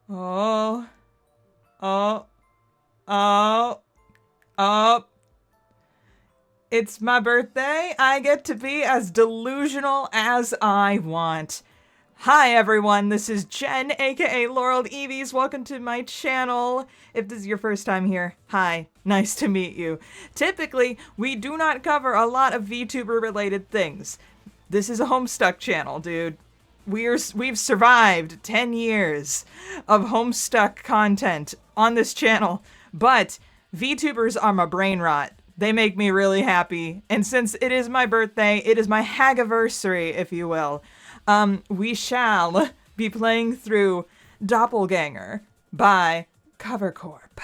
Oh. Oh. Oh. Oh. It's my birthday. I get to be as delusional as I want. Hi everyone, this is Jen, aka LaureledEevees. Welcome to my channel. If this is your first time here, hi, nice to meet you. Typically, we do not cover a lot of VTuber related things. This is a Homestuck channel, dude. We've survived 10 years of Homestuck content on this channel, but VTubers are my brain rot. They make me really happy, and since it is my birthday, it is my Hagaversary, if you will. We shall be playing through Doppelgänger by Corp,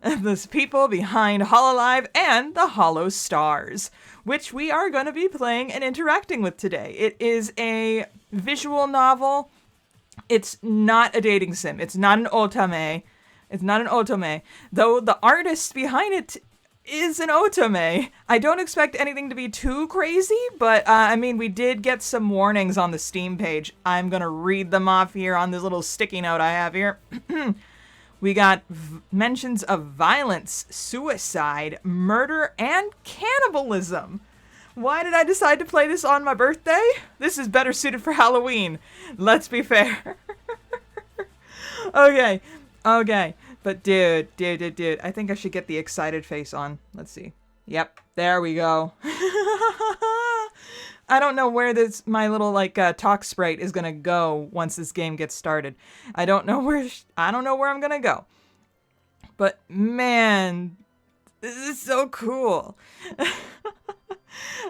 the people behind HoloLive and the HOLOSTARS, which we are going to be playing and interacting with today. It is a visual novel. It's not a dating sim. It's not an otome. It's not an otome, though the artist behind it is an otome. I don't expect anything to be too crazy, but I mean, we did get some warnings on the Steam page. I'm gonna read them off here on this little sticky note I have here. We got mentions of violence, suicide, murder, and cannibalism. Why did I decide to play this on my birthday? This is better suited for Halloween. Let's be fair. Okay. But dude, I think I should get the excited face on. Let's see. Yep, there we go. I don't know where my little talk sprite is gonna go once this game gets started. I don't know where I'm gonna go. But man, this is so cool.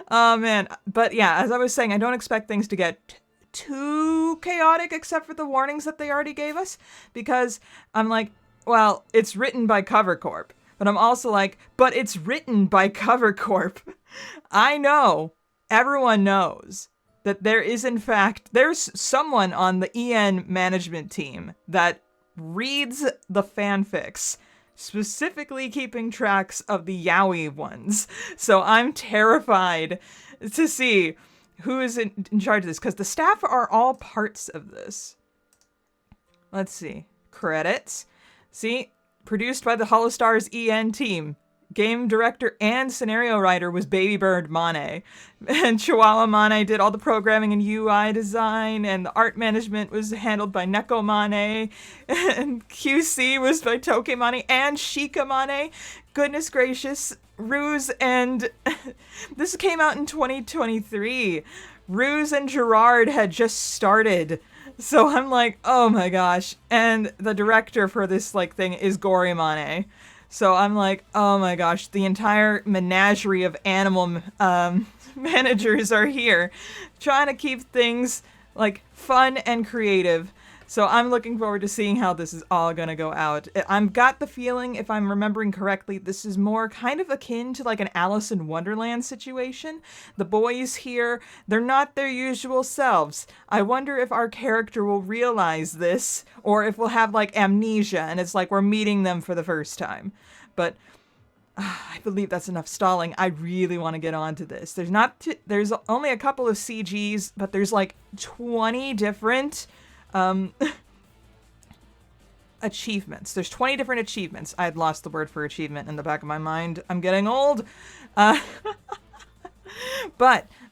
Oh man, but yeah, as I was saying, I don't expect things to get too chaotic except for the warnings that they already gave us, because I'm like, well, it's written by Corp, but I'm also like, but it's written by Corp. I know, everyone knows that there's someone on the EN management team that reads the fanfics, specifically keeping tracks of the yaoi ones. So I'm terrified to see who is in charge of this, because the staff are all parts of this. Let's see. Credits. See, produced by the HoloStars EN team. Game director and scenario writer was Babybird Mane. And Chihuahua Mane did all the programming and UI design, and the art management was handled by Neko Mane. And QC was by Toke Mane and Shika Mane. Goodness gracious. Ruse and... this came out in 2023. Ruse and Gerard had just started. So I'm like, oh my gosh. And the director for this thing is Gorimane. So I'm like, oh my gosh, the entire menagerie of animal managers are here, trying to keep things fun and creative. So I'm looking forward to seeing how this is all gonna go out. I've got the feeling, if I'm remembering correctly, this is more kind of akin to an Alice in Wonderland situation. The boys here, they're not their usual selves. I wonder if our character will realize this, or if we'll have amnesia and it's we're meeting them for the first time. But I believe that's enough stalling. I really want to get on to this. There's only a couple of CGs, but there's 20 different achievements. There's 20 different achievements. I had lost the word for achievement in the back of my mind. I'm getting old. But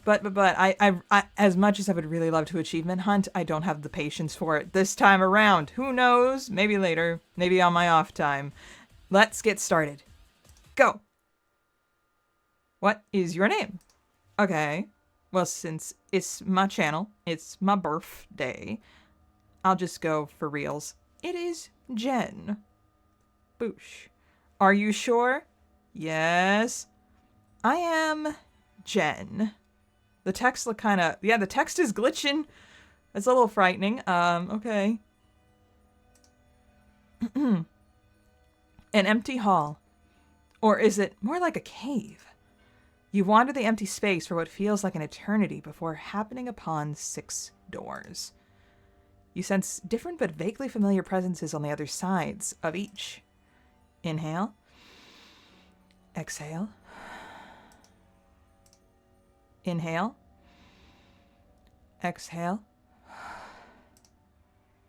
I as much as I would really love to achievement hunt, I don't have the patience for it this time around. Who knows? Maybe later. Maybe on my off time. Let's get started. Go. What is your name? Okay. Well, since it's my channel, it's my birthday, I'll just go for reals. It is Jen. Boosh. Are you sure? Yes. I am Jen. The text look kind of... yeah, the text is glitching. It's a little frightening. Okay. An empty hall. Or is it more like a cave? You wander the empty space for what feels like an eternity before happening upon 6 doors. You sense different but vaguely familiar presences on the other sides of each. Inhale. Exhale. Inhale. Exhale.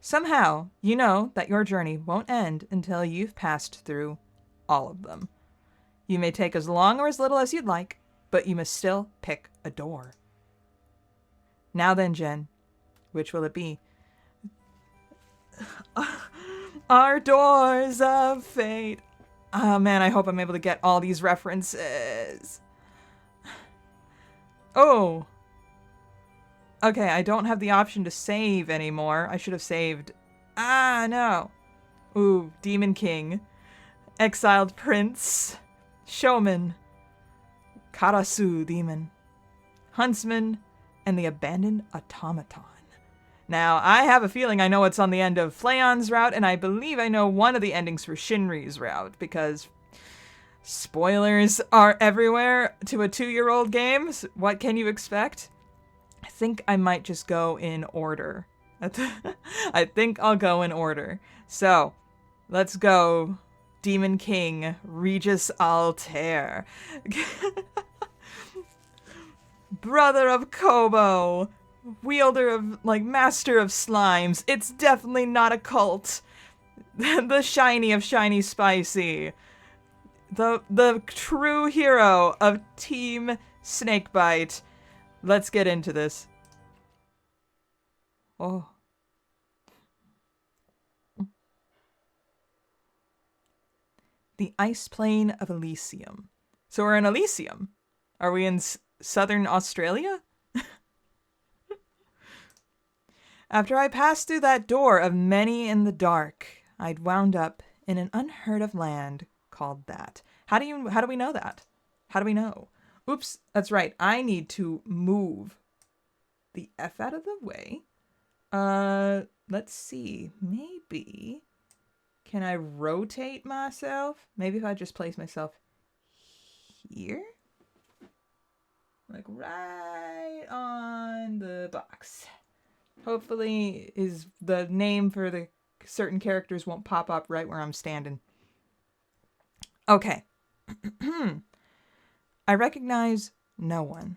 Somehow, you know that your journey won't end until you've passed through all of them. You may take as long or as little as you'd like, but you must still pick a door. Now then, Jen, which will it be? Our doors of fate. Oh man, I hope I'm able to get all these references. Oh. Okay, I don't have the option to save anymore. I should have saved. Ah, no. Ooh, Demon King. Exiled Prince. Showman. Karasu Demon. Huntsman. And the Abandoned Automaton. Now, I have a feeling I know what's on the end of Flayon's route, and I believe I know one of the endings for Shinri's route, because spoilers are everywhere to a 2-year-old game. So what can you expect? I think I might just go in order. I think I'll go in order. So, let's go. Demon King, Regis Altare. Brother of Kobo. Wielder of, master of slimes. It's definitely not a cult. The shiny of shiny spicy. The true hero of Team Snakebite. Let's get into this. Oh. The Ice Plain of Elysium. So we're in Elysium. Are we in southern Australia? After I passed through that door of many in the dark, I'd wound up in an unheard of land called that. How do we know that? How do we know? Oops, that's right. I need to move the F out of the way. Let's see. Maybe can I rotate myself? Maybe if I just place myself here? Like right on the box. Hopefully is the name for the certain characters won't pop up right where I'm standing. Okay. I recognize no one.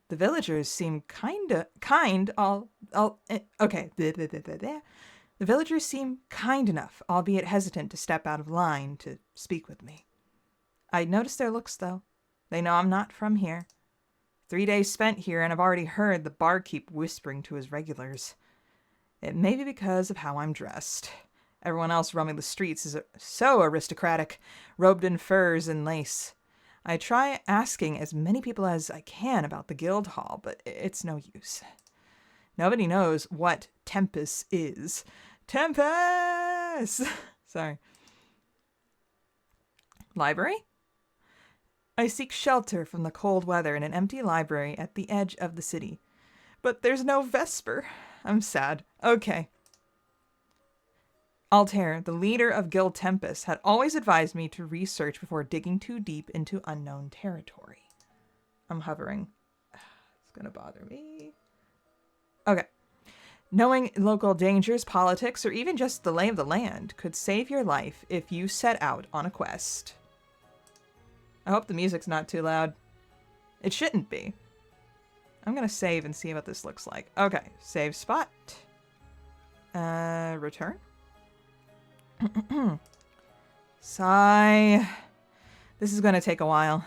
The villagers seem kind. Okay. The villagers seem kind enough, albeit hesitant to step out of line to speak with me. I noticed their looks, though. They know I'm not from here. 3 days spent here, and I've already heard the barkeep whispering to his regulars. It may be because of how I'm dressed. Everyone else roaming the streets is so aristocratic, robed in furs and lace. I try asking as many people as I can about the guild hall, but it's no use. Nobody knows what Tempus is. Tempus! Sorry. Library? I seek shelter from the cold weather in an empty library at the edge of the city. But there's no Vesper. I'm sad. Okay. Altare, the leader of Guild Tempus, had always advised me to research before digging too deep into unknown territory. I'm hovering. It's gonna bother me. Okay. Knowing local dangers, politics, or even just the lay of the land could save your life if you set out on a quest. I hope the music's not too loud. It shouldn't be. I'm gonna save and see what this looks like. Okay, save spot. Return. Sigh. This is gonna take a while.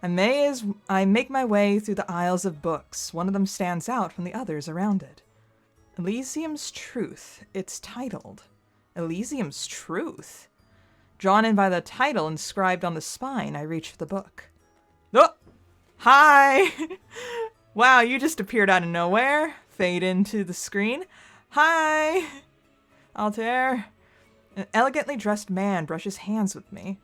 I make my way through the aisles of books. One of them stands out from the others around it. Elysium's Truth. It's titled. Elysium's Truth. Drawn in by the title inscribed on the spine, I reach for the book. Oh! Hi! Wow, you just appeared out of nowhere. Fade into the screen. Hi! Altair. An elegantly dressed man brushes hands with me.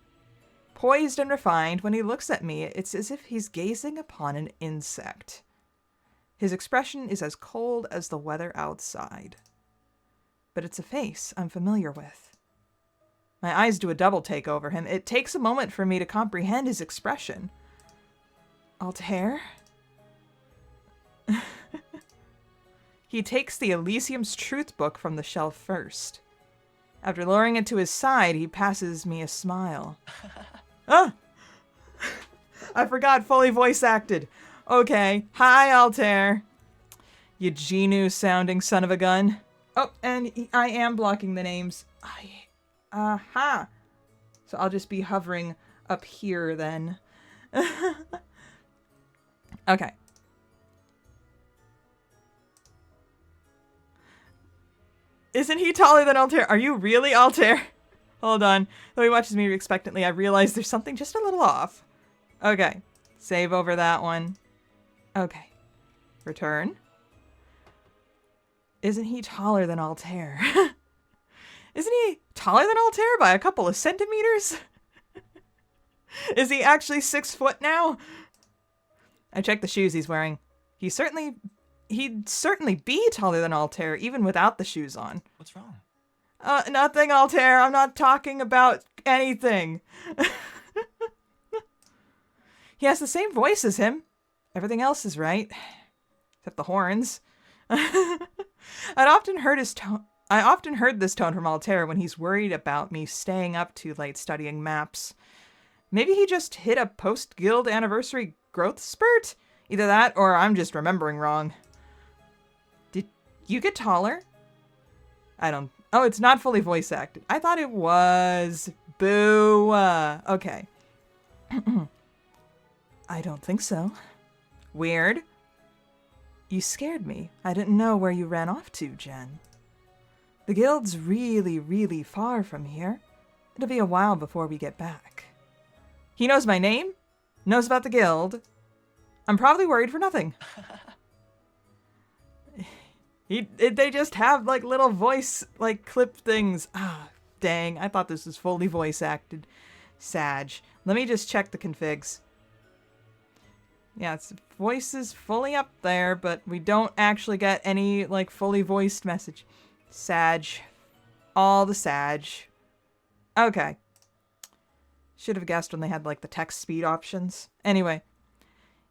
Poised and refined, when he looks at me, it's as if he's gazing upon an insect. His expression is as cold as the weather outside. But it's a face I'm familiar with. My eyes do a double take over him. It takes a moment for me to comprehend his expression. Altair? He takes the Elysium's Truth book from the shelf first. After lowering it to his side, he passes me a smile. Ah! I forgot fully voice acted. Okay. Hi, Altair. You Genu-sounding son of a gun. Oh, and I am blocking the names. Aha! So I'll just be hovering up here then. Okay. Isn't he taller than Altair? Are you really Altair? Hold on. Though he watches me expectantly, I realize there's something just a little off. Okay. Save over that one. Okay. Return. Isn't he taller than Altair? Isn't he taller than Altair by a couple of centimeters? Is he actually 6 foot now? I checked the shoes he's wearing. He'd certainly be taller than Altair, even without the shoes on. What's wrong? Nothing, Altair. I'm not talking about anything. He has the same voice as him. Everything else is right. Except the horns. I often heard this tone from Altair when he's worried about me staying up too late studying maps. Maybe he just hit a post-guild anniversary growth spurt? Either that, or I'm just remembering wrong. Did you get taller? Oh, it's not fully voice acted. I thought it was. Boo. Okay. I don't think so. Weird. You scared me. I didn't know where you ran off to, Jen. The guild's really, really far from here. It'll be a while before we get back. He knows my name, knows about the guild. I'm probably worried for nothing. They just have like little voice like clip things. Ah, dang. I thought this was fully voice acted. Sag. Let me just check the configs. Yeah, its voice is fully up there, but we don't actually get any like fully voiced message. Sag. All the Sag. Okay. Should have guessed when they had like the text speed options. Anyway.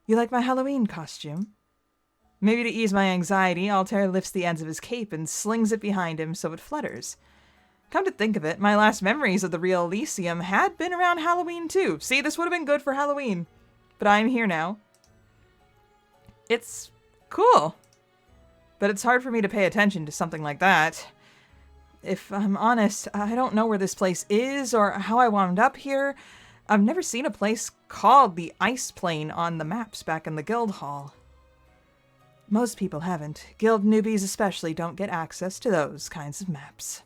You like my Halloween costume? Maybe to ease my anxiety, Altair lifts the ends of his cape and slings it behind him so it flutters. Come to think of it, my last memories of the real Elysium had been around Halloween too. See, this would have been good for Halloween. But I'm here now. It's cool. But it's hard for me to pay attention to something like that. If I'm honest, I don't know where this place is or how I wound up here. I've never seen a place called the Ice Plane on the maps back in the guild hall. Most people haven't. Guild newbies especially don't get access to those kinds of maps.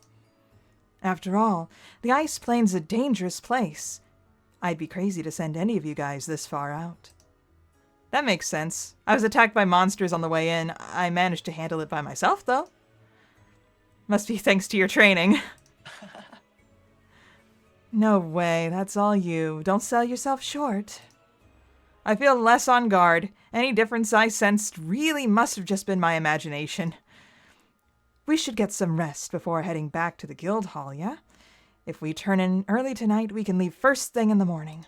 After all, the Ice Plane's a dangerous place. I'd be crazy to send any of you guys this far out. That makes sense. I was attacked by monsters on the way in. I managed to handle it by myself, though. Must be thanks to your training. No way, that's all you. Don't sell yourself short. I feel less on guard. Any difference I sensed really must have just been my imagination. We should get some rest before heading back to the guild hall, yeah? If we turn in early tonight, we can leave first thing in the morning.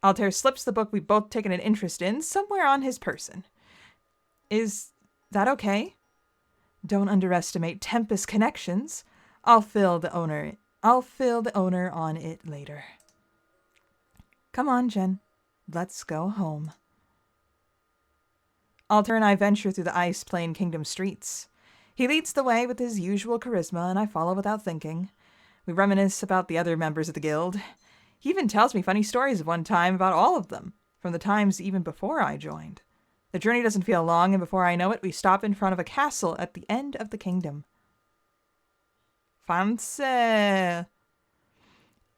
Altair slips the book we've both taken an interest in somewhere on his person. Is that okay? Don't underestimate Tempus connections. I'll fill the owner on it later. Come on, Jen. Let's go home. Altair and I venture through the Ice Plane Kingdom streets. He leads the way with his usual charisma, and I follow without thinking. We reminisce about the other members of the guild. He even tells me funny stories of one time about all of them, from the times even before I joined. The journey doesn't feel long, and before I know it, we stop in front of a castle at the end of the kingdom. Fancy!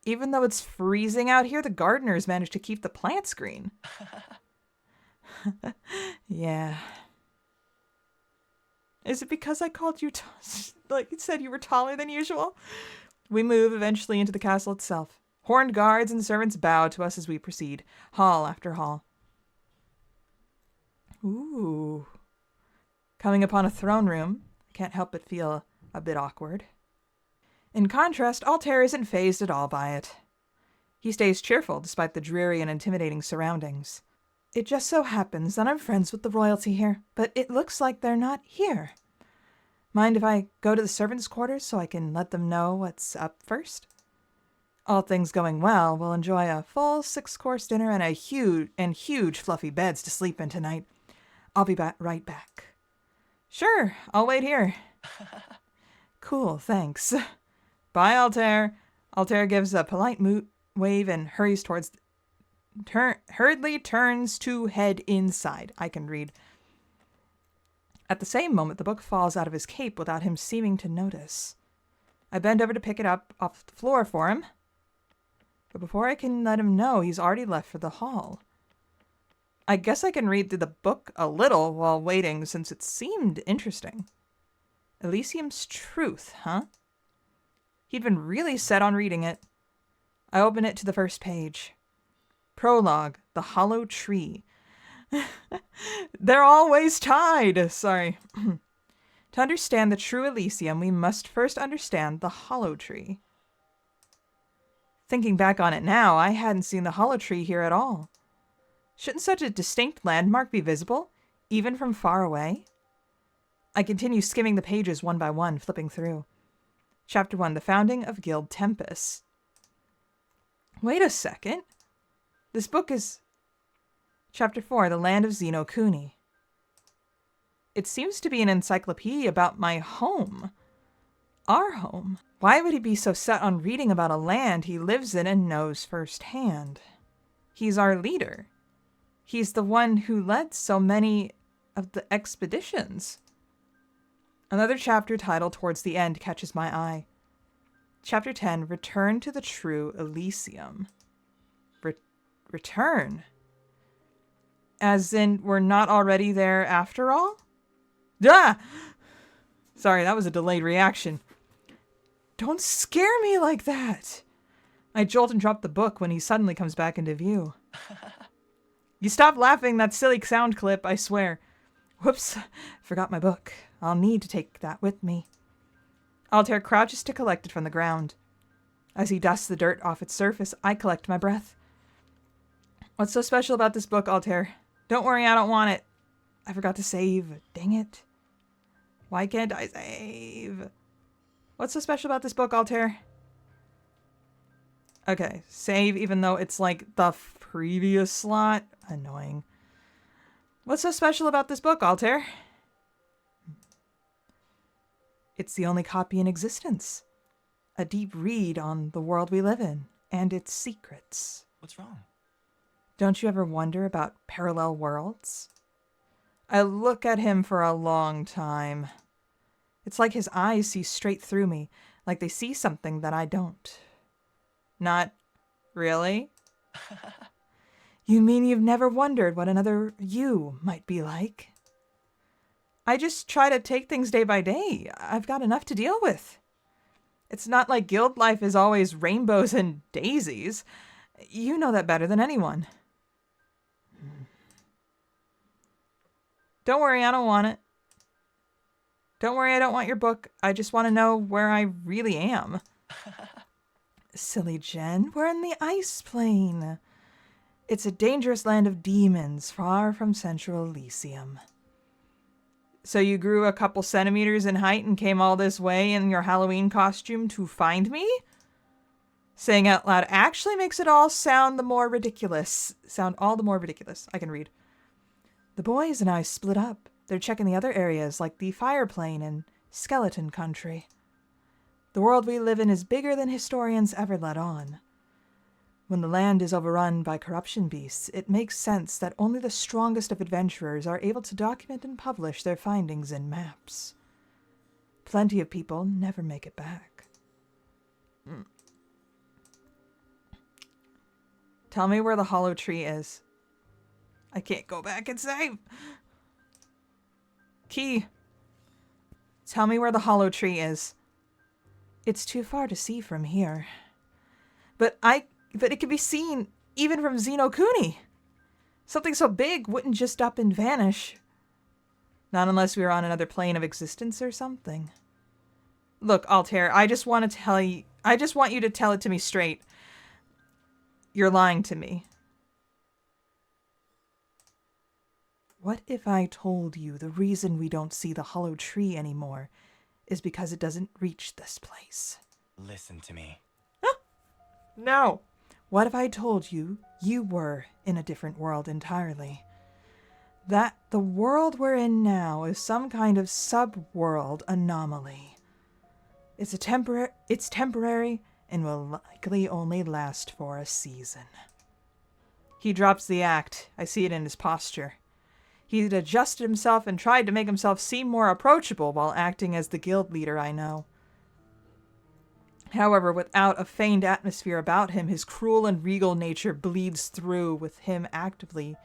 Even though it's freezing out here, the gardeners managed to keep the plants green. Yeah. Is it because I called you like you said you were taller than usual? We move eventually into the castle itself. Horned guards and servants bow to us as we proceed, hall after hall. Ooh. Coming upon a throne room, I can't help but feel a bit awkward. In contrast, Altair isn't fazed at all by it. He stays cheerful despite the dreary and intimidating surroundings. It just so happens that I'm friends with the royalty here, but it looks like they're not here. Mind if I go to the servants' quarters so I can let them know what's up first? All things going well, we'll enjoy a full 6-course dinner and huge fluffy beds to sleep in tonight. I'll be right back. Sure, I'll wait here. Cool, thanks. Bye, Altair. Altair gives a polite wave and hurries towards... hurriedly turns to head inside. I can read. At the same moment, the book falls out of his cape without him seeming to notice. I bend over to pick it up off the floor for him. But before I can let him know, he's already left for the hall. I guess I can read through the book a little while waiting since it seemed interesting. Elysium's Truth, huh? He'd been really set on reading it. I open it to the first page. Prologue, The Hollow Tree. They're always tied! Sorry. To understand the true Elysium, we must first understand the Hollow Tree. Thinking back on it now, I hadn't seen the Hollow Tree here at all. Shouldn't such a distinct landmark be visible, even from far away? I continue skimming the pages one by one, flipping through. Chapter 1, The Founding of Guild Tempus. Wait a second. This book is... Chapter 4, The Land of Xeno Kuni. It seems to be an encyclopedia about my home. Our home. Why would he be so set on reading about a land he lives in and knows firsthand? He's our leader. He's the one who led so many of the expeditions. Another chapter titled Towards the End catches my eye. Chapter 10, Return to the True Elysium. Return? As in, we're not already there after all? Ah! Sorry, that was a delayed reaction. Don't scare me like that! I jolt and drop the book when he suddenly comes back into view. You stop laughing, that silly sound clip, I swear. Whoops, forgot my book. I'll need to take that with me. Altair crouches to collect it from the ground. As he dusts the dirt off its surface, I collect my breath. What's so special about this book, Altair? Don't worry, I don't want it. I forgot to save. Dang it. Why can't I save? What's so special about this book, Altair? Okay, save even though it's like the previous slot. Annoying. What's so special about this book, Altair? It's the only copy in existence. A deep read on the world we live in and its secrets. What's wrong? Don't you ever wonder about parallel worlds? I look at him for a long time. It's like his eyes see straight through me, like they see something that I don't. Not really? You mean you've never wondered what another you might be like? I just try to take things day by day. I've got enough to deal with. It's not like guild life is always rainbows and daisies. You know that better than anyone. Don't worry, I don't want it. Don't worry, I don't want your book. I just want to know where I really am. Silly Jen, we're in the ice plane. It's a dangerous land of demons, far from Central Elysium. So you grew a couple centimeters in height and came all this way in your Halloween costume to find me? Saying out loud actually makes it all sound all the more ridiculous. I can read. The boys and I split up. They're checking the other areas like the Fire Plane and Skeleton Country. The world we live in is bigger than historians ever let on. When the land is overrun by corruption beasts, it makes sense that only the strongest of adventurers are able to document and publish their findings in maps. Plenty of people never make it back. Tell me where the Hollow Tree is. I can't go back and save. Key. Tell me where the Hollow Tree is. It's too far to see from here. But it can be seen even from Xeno Kuni. Something so big wouldn't just up and vanish. Not unless we were on another plane of existence or something. Look, Altair, I just want you to tell it to me straight. You're lying to me. What if I told you the reason we don't see the Hollow Tree anymore is because it doesn't reach this place? Listen to me. No. What if I told you you were in a different world entirely? that the world we're in now is some kind of sub-world anomaly. It's temporary and will likely only last for a season. He drops the act. I see it in his posture. He'd adjusted himself and tried to make himself seem more approachable while acting as the guild leader I know. However, without a feigned atmosphere about him, his cruel and regal nature bleeds through without him actively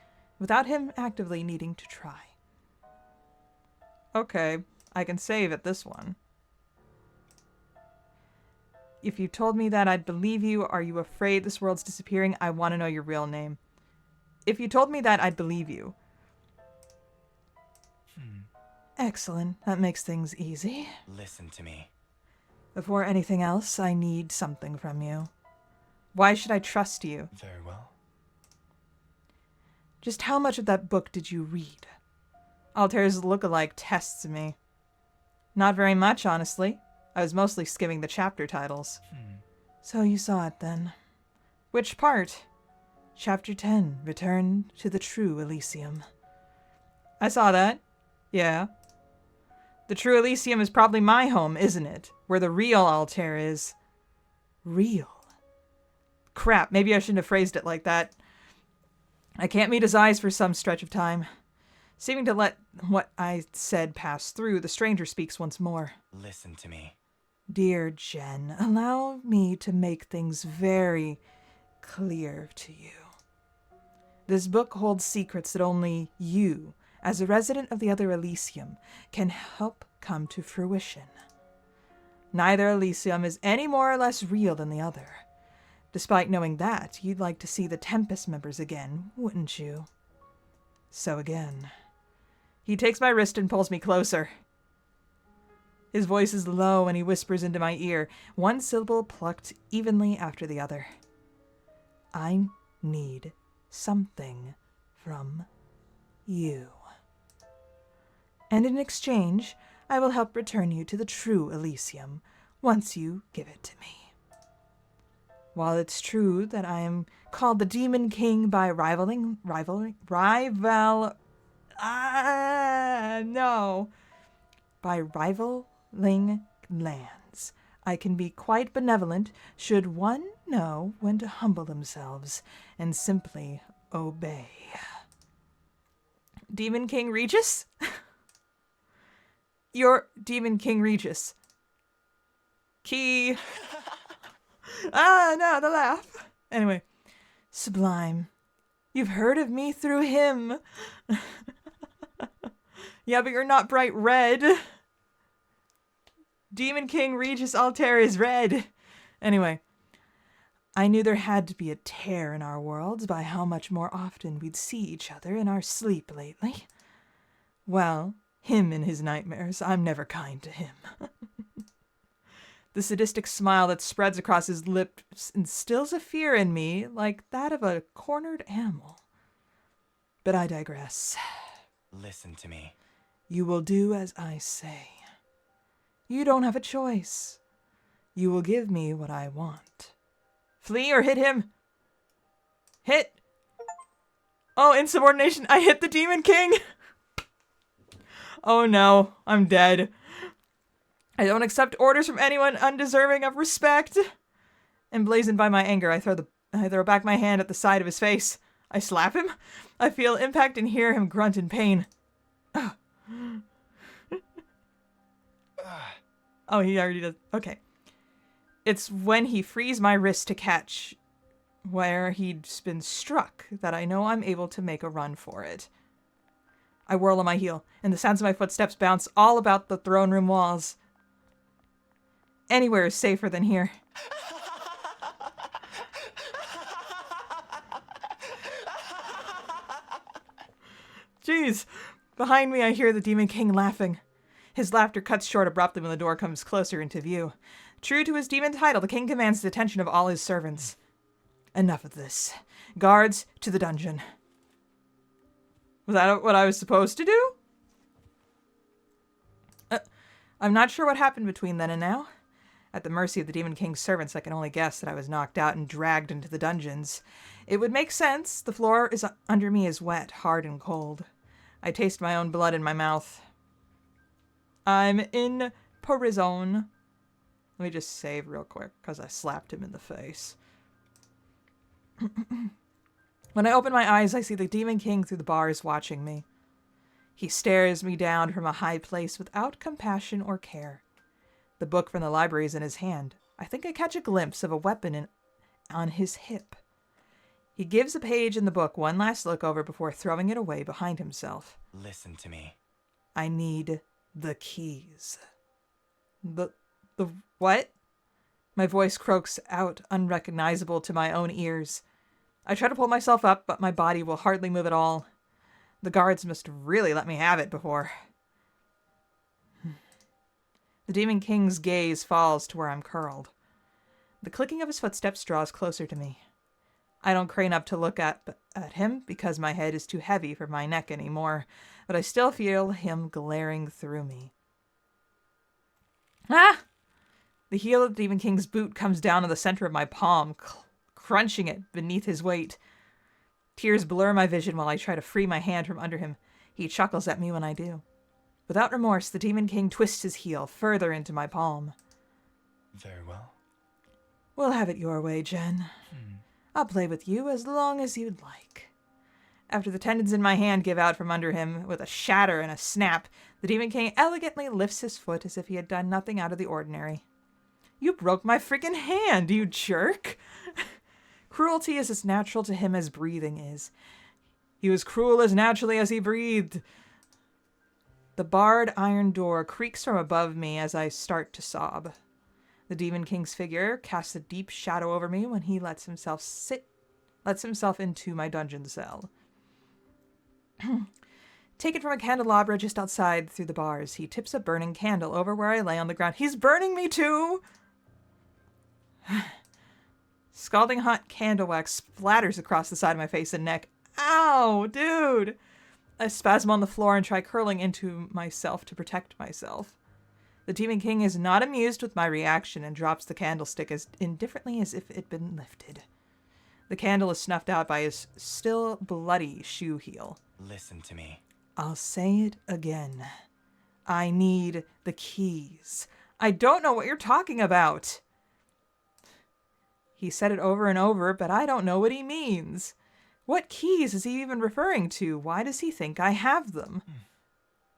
needing to try. Okay, I can save at this one. If you told me that, I'd believe you. Are you afraid this world's disappearing? I want to know your real name. If you told me that, I'd believe you. Excellent. That makes things easy. Listen to me. Before anything else, I need something from you. Why should I trust you? Very well. Just how much of that book did you read? Altare's look-alike tests me. Not very much, honestly. I was mostly skimming the chapter titles. So you saw it then. Which part? Chapter 10, Return to the True Elysium. I saw that. Yeah. The True Elysium is probably my home, isn't it? Where the real Altare is. Real? Crap, maybe I shouldn't have phrased it like that. I can't meet his eyes for some stretch of time. Seeming to let what I said pass through, the stranger speaks once more. Listen to me. Dear Jen, allow me to make things very clear to you. This book holds secrets that only you, as a resident of the other Elysium, can help come to fruition. Neither Elysium is any more or less real than the other. Despite knowing that, you'd like to see the Tempus members again, wouldn't you? So again. He takes my wrist and pulls me closer. His voice is low and he whispers into my ear, one syllable plucked evenly after the other. I need something from you. And in exchange, I will help return you to the true Elysium once you give it to me. While it's true that I am called the Demon King by rivaling lands, I can be quite benevolent should one know when to humble themselves and simply obey. Demon King Regis? You're Demon King Regis. Key. No, the laugh. Anyway. Sublime. You've heard of me through him. Yeah, but you're not bright red. Demon King Regis Altare is red. Anyway. I knew there had to be a tear in our worlds by how much more often we'd see each other in our sleep lately. Well, him in his nightmares. I'm never kind to him. The sadistic smile that spreads across his lips instills a fear in me like that of a cornered animal. But I digress. Listen to me. You will do as I say. You don't have a choice. You will give me what I want. Flee or hit him. Hit. Oh, insubordination. I hit the Demon King. Oh no, I'm dead. I don't accept orders from anyone undeserving of respect. Emblazoned by my anger, I throw back my hand at the side of his face. I slap him. I feel impact and hear him grunt in pain. Oh, he already does. Okay. It's when he frees my wrist to catch where he'd been struck that I know I'm able to make a run for it. I whirl on my heel, and the sounds of my footsteps bounce all about the throne room walls. Anywhere is safer than here. Jeez. Behind me, I hear the Demon King laughing. His laughter cuts short abruptly when the door comes closer into view. True to his demon title, the king commands the attention of all his servants. Enough of this. Guards, to the dungeon. Was that what I was supposed to do? I'm not sure what happened between then and now. At the mercy of the Demon King's servants, I can only guess that I was knocked out and dragged into the dungeons. It would make sense. The floor under me is wet, hard, and cold. I taste my own blood in my mouth. I'm in prison. Let me just save real quick, because I slapped him in the face. When I open my eyes, I see the Demon King through the bars watching me. He stares me down from a high place without compassion or care. The book from the library is in his hand. I think I catch a glimpse of a weapon on his hip. He gives a page in the book one last look over before throwing it away behind himself. Listen to me. I need the keys. The what? My voice croaks out, unrecognizable to my own ears. I try to pull myself up, but my body will hardly move at all. The guards must really let me have it before. The Demon King's gaze falls to where I'm curled. The clicking of his footsteps draws closer to me. I don't crane up to look at him because my head is too heavy for my neck anymore, but I still feel him glaring through me. Ah! The heel of the Demon King's boot comes down to the center of my palm, crunching it beneath his weight. Tears blur my vision while I try to free my hand from under him. He chuckles at me when I do. Without remorse, the Demon King twists his heel further into my palm. Very well. We'll have it your way, Jen. I'll play with you as long as you'd like. After the tendons in my hand give out from under him with a shatter and a snap, the Demon King elegantly lifts his foot as if he had done nothing out of the ordinary. You broke my freaking hand, you jerk! Cruelty is as natural to him as breathing is. He was cruel as naturally as he breathed. The barred iron door creaks from above me as I start to sob. The Demon King's figure casts a deep shadow over me when he lets himself into my dungeon cell. Taken from a candelabra just outside through the bars, he tips a burning candle over where I lay on the ground. He's burning me too! Scalding hot candle wax splatters across the side of my face and neck. Ow, dude! I spasm on the floor and try curling into myself to protect myself. The Demon King is not amused with my reaction and drops the candlestick as indifferently as if it had been lifted. The candle is snuffed out by his still bloody shoe heel. Listen to me. I'll say it again. I need the keys. I don't know what you're talking about. He said it over and over, but I don't know what he means. What keys is he even referring to? Why does he think I have them?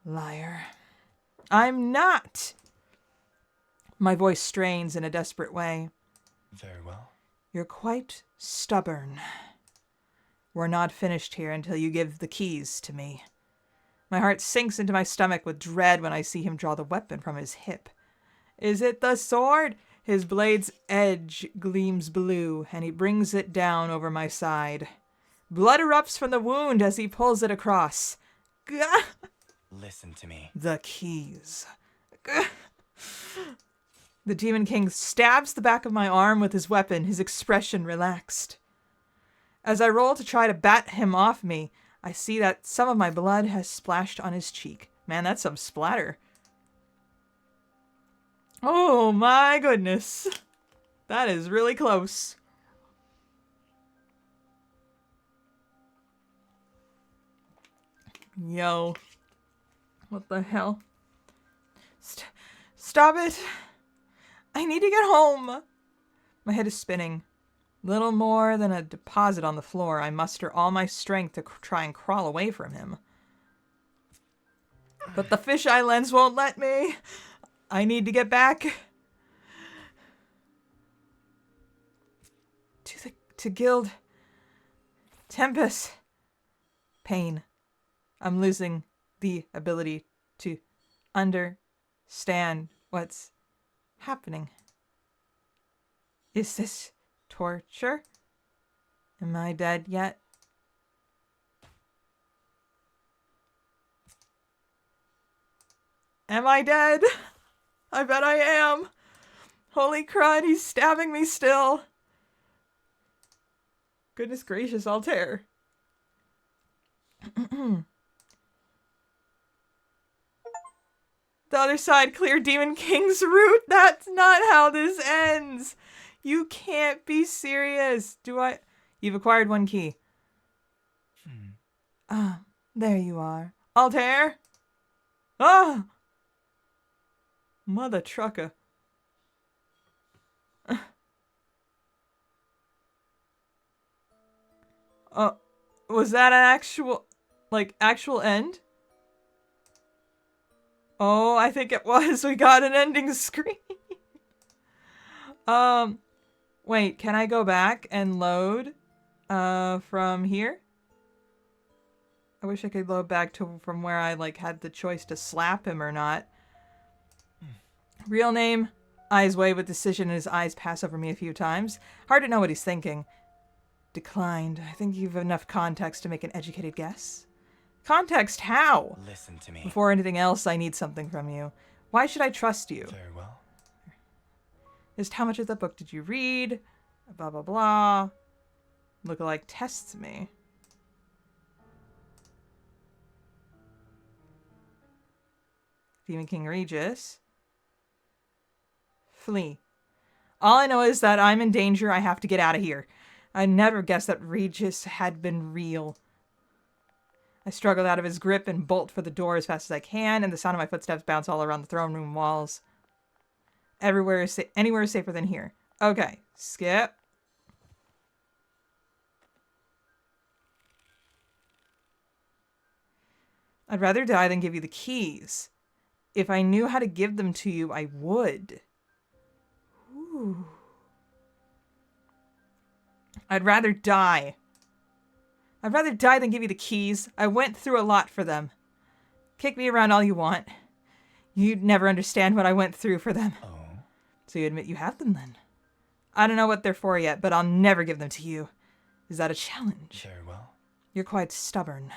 Liar. I'm not. My voice strains in a desperate way. Very well. You're quite stubborn. We're not finished here until you give the keys to me. My heart sinks into my stomach with dread when I see him draw the weapon from his hip. Is it the sword? His blade's edge gleams blue, and he brings it down over my side. Blood erupts from the wound as he pulls it across. Gah! Listen to me. The keys. Gah! The Demon King stabs the back of my arm with his weapon, his expression relaxed. As I roll to try to bat him off me, I see that some of my blood has splashed on his cheek. Man, that's some splatter. Oh my goodness. That is really close. Yo. What the hell? Stop it. I need to get home. My head is spinning. Little more than a deposit on the floor, I muster all my strength to try and crawl away from him. But the fisheye lens won't let me. I need to get back to Guild Tempus. Pain. I'm losing the ability to understand what's happening. Is this torture? Am I dead yet? Am I dead? I bet I am. Holy crud, he's stabbing me still. Goodness gracious, Altare. The other side, clear Demon King's route. That's not how this ends. You can't be serious. You've acquired one key. There you are. Altair? Ah! Mother trucker. Oh, was that an actual end? Oh, I think it was. We got an ending screen. Wait, can I go back and load, from here? I wish I could load back to from where I, had the choice to slap him or not. Real name, eyes wave with decision and his eyes pass over me a few times. Hard to know what he's thinking. Declined. I think you've enough context to make an educated guess. Context how? Listen to me. Before anything else, I need something from you. Why should I trust you? Very well. Just how much of the book did you read? Blah, blah, blah. Lookalike tests me. Demon King Regis. Flee. All I know is that I'm in danger. I have to get out of here. I never guessed that Regis had been real. I struggled out of his grip and bolt for the door as fast as I can, and the sound of my footsteps bounce all around the throne room walls. Anywhere is safer than here. Okay, skip. I'd rather die than give you the keys. If I knew how to give them to you, I would. Ooh. I'd rather die. I'd rather die than give you the keys. I went through a lot for them. Kick me around all you want. You'd never understand what I went through for them. Oh. So you admit you have them then? I don't know what they're for yet, but I'll never give them to you. Is that a challenge? Very well. You're quite stubborn.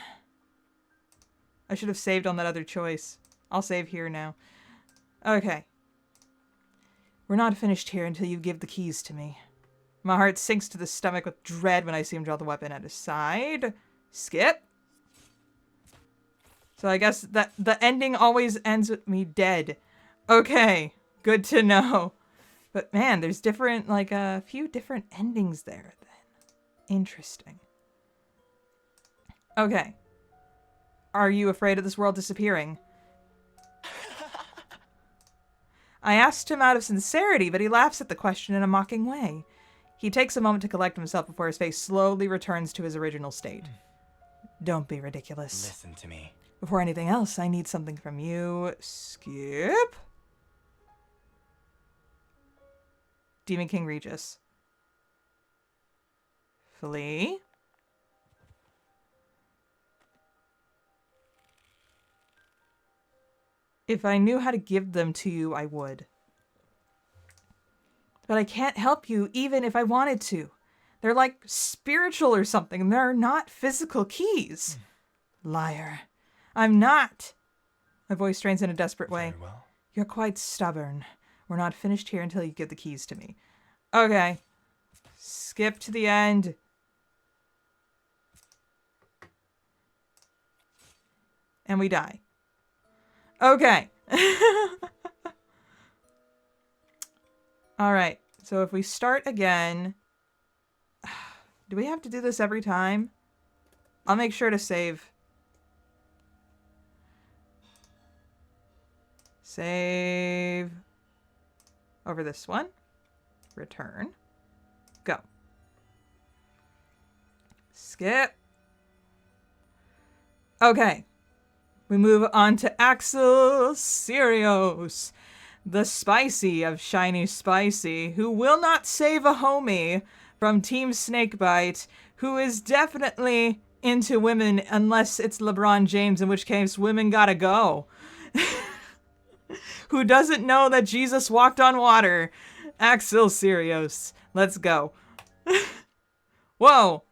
I should have saved on that other choice. I'll save here now. Okay. We're not finished here until you give the keys to me. My heart sinks to the stomach with dread when I see him draw the weapon at his side. Skip. So I guess that the ending always ends with me dead. Okay. Good to know. But man, there's different, a few different endings there then. Interesting. Okay. Are you afraid of this world disappearing? I asked him out of sincerity, but he laughs at the question in a mocking way. He takes a moment to collect himself before his face slowly returns to his original state. Don't be ridiculous. Listen to me. Before anything else, I need something from you. Skip. Demon King Regis. Flee. If I knew how to give them to you, I would. But I can't help you even if I wanted to. They're like spiritual or something. They're not physical keys. Liar. I'm not. My voice strains in a desperate way. Very well. You're quite stubborn. We're not finished here until you give the keys to me. Okay. Skip to the end. And we die. Okay. All right. So if we start again, do we have to do this every time? I'll make sure to save. Save over this one. Return. Go. Skip. Okay. We move on to Axel Syrios, the spicy of Shiny Spicy, who will not save a homie from Team Snakebite, who is definitely into women unless it's LeBron James, in which case women gotta go. Who doesn't know that Jesus walked on water? Axel Syrios. Let's go. Whoa.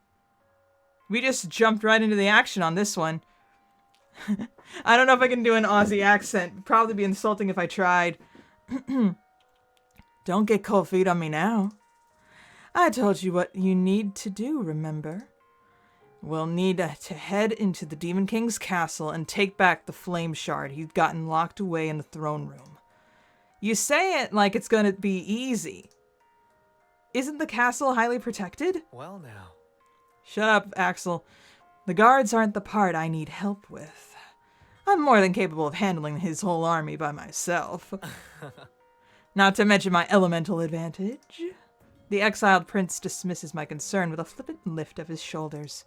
We just jumped right into the action on this one. I don't know if I can do an Aussie accent. It'd probably be insulting if I tried. Don't get cold feet on me now. I told you what you need to do, remember? We'll need to head into the Demon King's castle and take back the flame shard he's gotten locked away in the throne room. You say it like it's gonna be easy. Isn't the castle highly protected? Well now. Shut up, Axel. The guards aren't the part I need help with. I'm more than capable of handling his whole army by myself. Not to mention my elemental advantage. The exiled prince dismisses my concern with a flippant lift of his shoulders.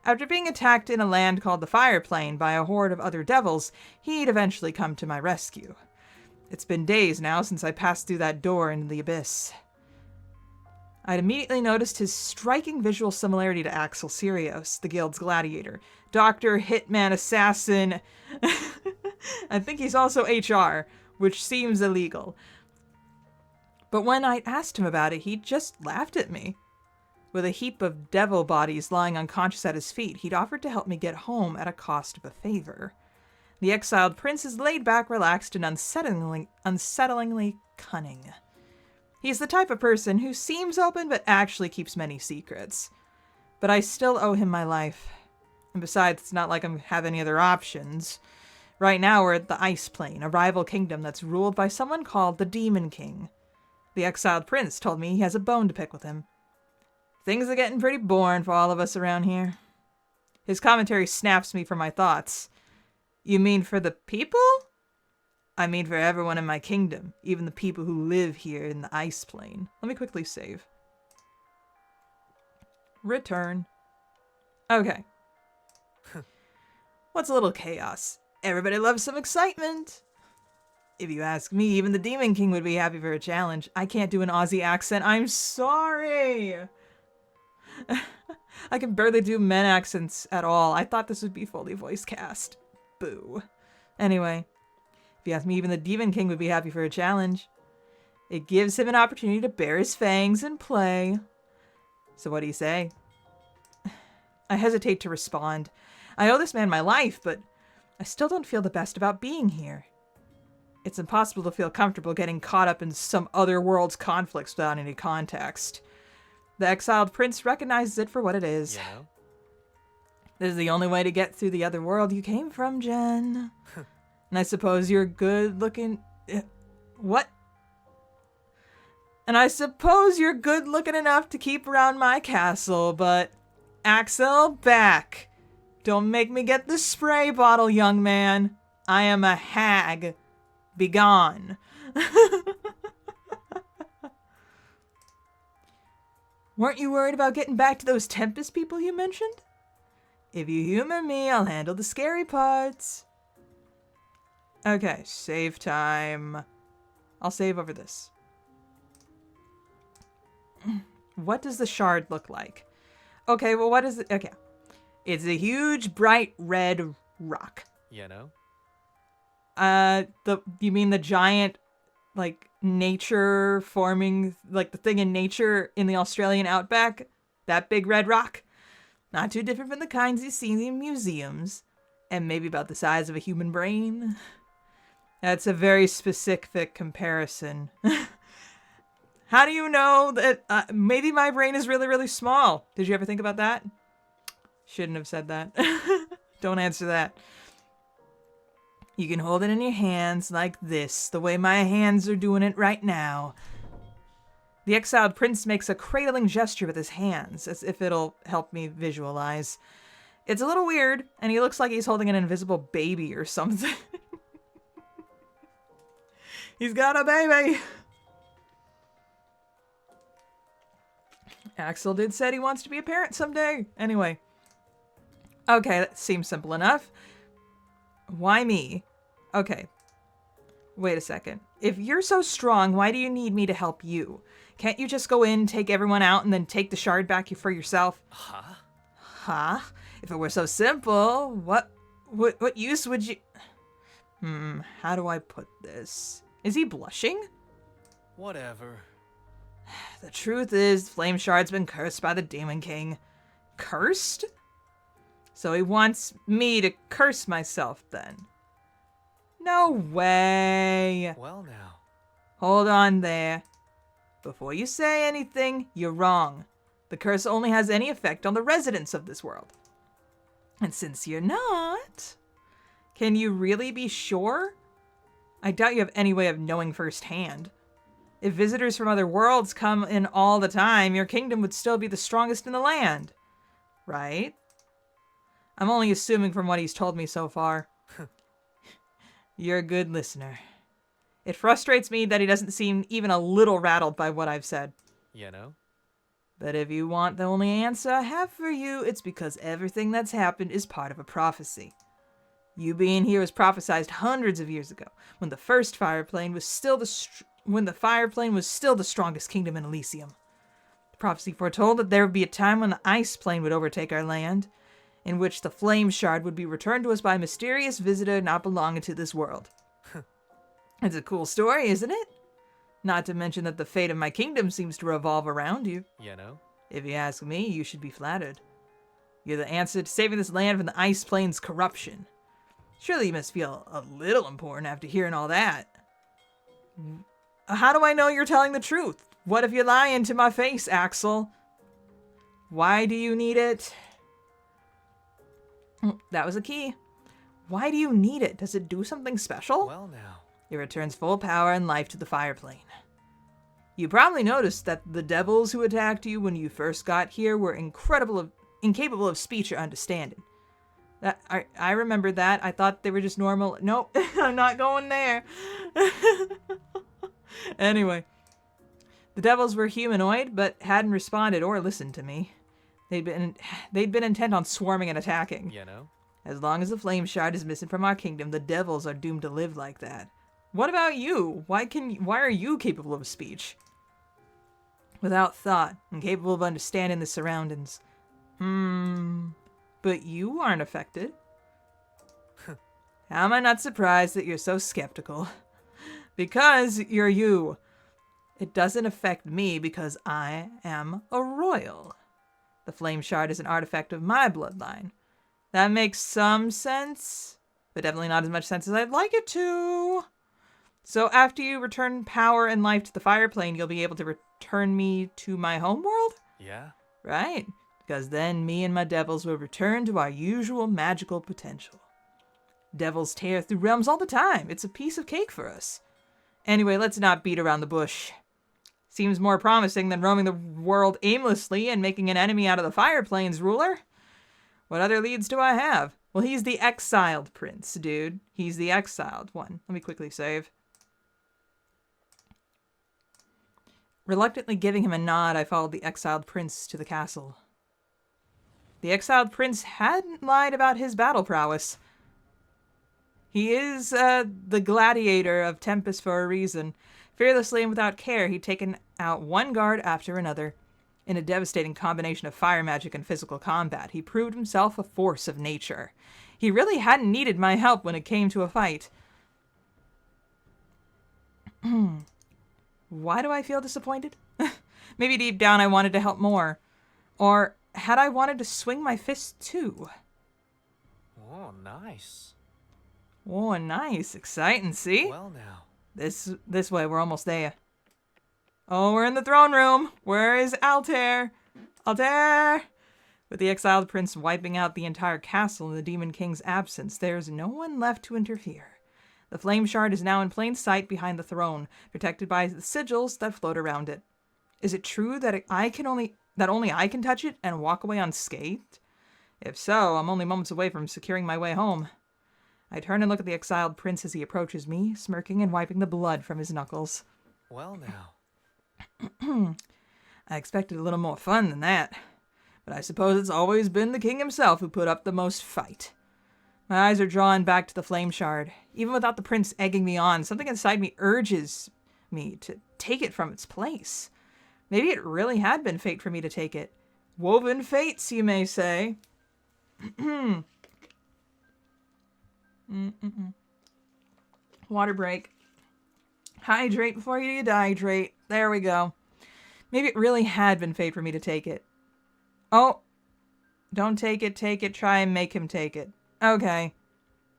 After being attacked in a land called the Fire Plane by a horde of other devils, he'd eventually come to my rescue. It's been days now since I passed through that door into the abyss. I'd immediately noticed his striking visual similarity to Axel Syrios, the guild's gladiator. Doctor, hitman, assassin. I think he's also HR, which seems illegal. But when I asked him about it, he just laughed at me. With a heap of devil bodies lying unconscious at his feet, he'd offered to help me get home at a cost of a favor. The exiled prince is laid back, relaxed, and unsettlingly cunning. He's the type of person who seems open but actually keeps many secrets. But I still owe him my life. And besides, it's not like I have any other options. Right now we're at the Ice Plane, a rival kingdom that's ruled by someone called the Demon King. The exiled prince told me he has a bone to pick with him. Things are getting pretty boring for all of us around here. His commentary snaps me from my thoughts. You mean for the people? I mean for everyone in my kingdom, even the people who live here in the Ice Plane. Let me quickly save. Return. Okay. What's a little chaos? Everybody loves some excitement. If you ask me, even the Demon King would be happy for a challenge. I can't do an Aussie accent. I'm sorry. I can barely do men accents at all. I thought this would be fully voice cast. Boo. Anyway, if you ask me, even the Demon King would be happy for a challenge. It gives him an opportunity to bare his fangs and play. So what do you say? I hesitate to respond. I owe this man my life, but I still don't feel the best about being here. It's impossible to feel comfortable getting caught up in some other world's conflicts without any context. The exiled prince recognizes it for what it is. You know? This is the only way to get through the other world you came from, Jen. And I suppose you're good looking... What? And I suppose you're good looking enough to keep around my castle, but... Axel, back. Don't make me get the spray bottle, young man. I am a hag. Begone. Weren't you worried about getting back to those Tempus people you mentioned? If you humor me, I'll handle the scary parts. Okay, save time. I'll save over this. What does the shard look like? Okay, well, what is it? Okay. It's a huge, bright red rock. You know? You mean the giant, like, nature forming, like the thing in nature in the Australian outback? That big red rock? Not too different from the kinds you see in museums. And maybe about the size of a human brain. That's a very specific comparison. How do you know that maybe my brain is really, really small? Did you ever think about that? Shouldn't have said that. Don't answer that. You can hold it in your hands like this, the way my hands are doing it right now. The exiled prince makes a cradling gesture with his hands, as if it'll help me visualize. It's a little weird, and he looks like he's holding an invisible baby or something. He's got a baby! Axel did said he wants to be a parent someday. Anyway. Okay, that seems simple enough. Why me? Okay. Wait a second. If you're so strong, why do you need me to help you? Can't you just go in, take everyone out, and then take the shard back for yourself? Huh? Huh? If it were so simple, what use would you... how do I put this? Is he blushing? Whatever. The truth is, Flame Shard's been cursed by the Demon King. Cursed? So he wants me to curse myself then. No way. Well now. Hold on there. Before you say anything, you're wrong. The curse only has any effect on the residents of this world. And since you're not, can you really be sure? I doubt you have any way of knowing firsthand. If visitors from other worlds come in all the time, your kingdom would still be the strongest in the land. Right? I'm only assuming from what he's told me so far. You're a good listener. It frustrates me that he doesn't seem even a little rattled by what I've said. You know? But if you want the only answer I have for you, it's because everything that's happened is part of a prophecy. You being here was prophesized hundreds of years ago, when the first fire plane was still the strongest kingdom in Elysium. The prophecy foretold that there would be a time when the ice plane would overtake our land, in which the flame shard would be returned to us by a mysterious visitor not belonging to this world. It's a cool story, isn't it? Not to mention that the fate of my kingdom seems to revolve around you. You know? If you ask me, you should be flattered. You're the answer to saving this land from the ice plane's corruption. Surely you must feel a little important after hearing all that. How do I know you're telling the truth? What if you're lying to my face, Axel? Why do you need it? That was a key. Why do you need it? Does it do something special? Well now. It returns full power and life to the fire plane. You probably noticed that the devils who attacked you when you first got here were incapable of speech or understanding. I remember that. I thought they were just normal. Nope, I'm not going there. Anyway, the devils were humanoid, but hadn't responded or listened to me. They'd been intent on swarming and attacking. You know? As long as the flame shard is missing from our kingdom, the devils are doomed to live like that. What about you? Why are you capable of speech? Without thought, and capable of understanding the surroundings. But you aren't affected. How am I not surprised that you're so skeptical? Because you're you. It doesn't affect me because I am a royal. The flame shard is an artifact of my bloodline. That makes some sense, but definitely not as much sense as I'd like it to. So after you return power and life to the fire plane, you'll be able to return me to my homeworld? Yeah? Right, because then me and my devils will return to our usual magical potential. Devils tear through realms all the time. It's a piece of cake for us. Anyway, let's not beat around the bush. Seems more promising than roaming the world aimlessly and making an enemy out of the fire plane's ruler. What other leads do I have? Well, he's the exiled prince, dude. He's the exiled one. Let me quickly save. Reluctantly giving him a nod, I followed the exiled prince to the castle. The exiled prince hadn't lied about his battle prowess. He is the gladiator of Tempus for a reason. Fearlessly and without care, he'd taken out one guard after another. In a devastating combination of fire magic and physical combat, he proved himself a force of nature. He really hadn't needed my help when it came to a fight. Why do I feel disappointed? Maybe deep down I wanted to help more. Or had I wanted to swing my fist too? Oh, nice. Oh, nice. Exciting, see? Well now. This way, we're almost there. Oh, we're in the throne room. Where is Altare? Altare! With the exiled prince wiping out the entire castle in the Demon King's absence, there's no one left to interfere. The flame shard is now in plain sight behind the throne, protected by the sigils that float around it. Is it true that only I can touch it and walk away unscathed? If so, I'm only moments away from securing my way home. I turn and look at the exiled prince as he approaches me, smirking and wiping the blood from his knuckles. Well now. I expected a little more fun than that, but I suppose it's always been the king himself who put up the most fight. My eyes are drawn back to the flame shard. Even without the prince egging me on, something inside me urges me to take it from its place. Maybe it really had been fate for me to take it. Woven fates, you may say. Water break. Hydrate before you dehydrate. There we go. Maybe it really had been fate for me to take it. Oh. Don't take it, try and make him take it. Okay.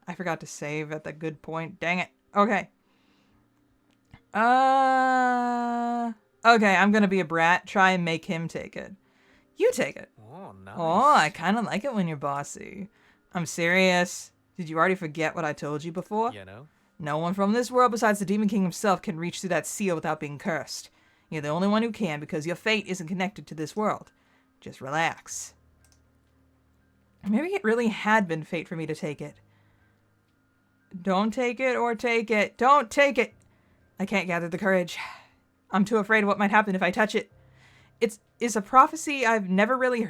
I forgot to save at the good point. Dang it. Okay. Okay, I'm gonna be a brat. Try and make him take it. You take it. Oh, nice. Oh, I kind of like it when you're bossy. I'm serious. Did you already forget what I told you before? You know? No one from this world besides the Demon King himself can reach through that seal without being cursed. You're the only one who can because your fate isn't connected to this world. Just relax. Maybe it really had been fate for me to take it. Don't take it or take it. Don't take it. I can't gather the courage. I'm too afraid of what might happen if I touch it. Is a prophecy I've never really...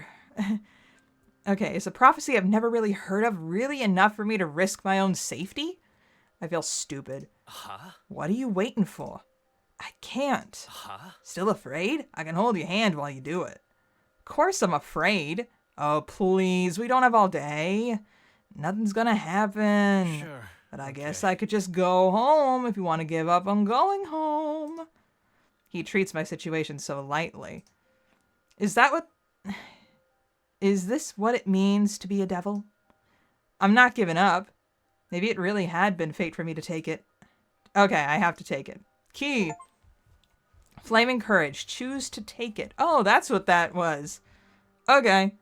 Okay, is a prophecy I've never really heard of really enough for me to risk my own safety? I feel stupid. Huh? What are you waiting for? I can't. Huh? Still afraid? I can hold your hand while you do it. Of course I'm afraid. Oh, please, we don't have all day. Nothing's gonna happen. Sure. But I guess I could just go home if you want to give up on going home. He treats my situation so lightly. Is this what it means to be a devil? I'm not giving up. Maybe it really had been fate for me to take it. Okay, I have to take it. Key. Flaming courage. Choose to take it. Oh, that's what that was. Okay.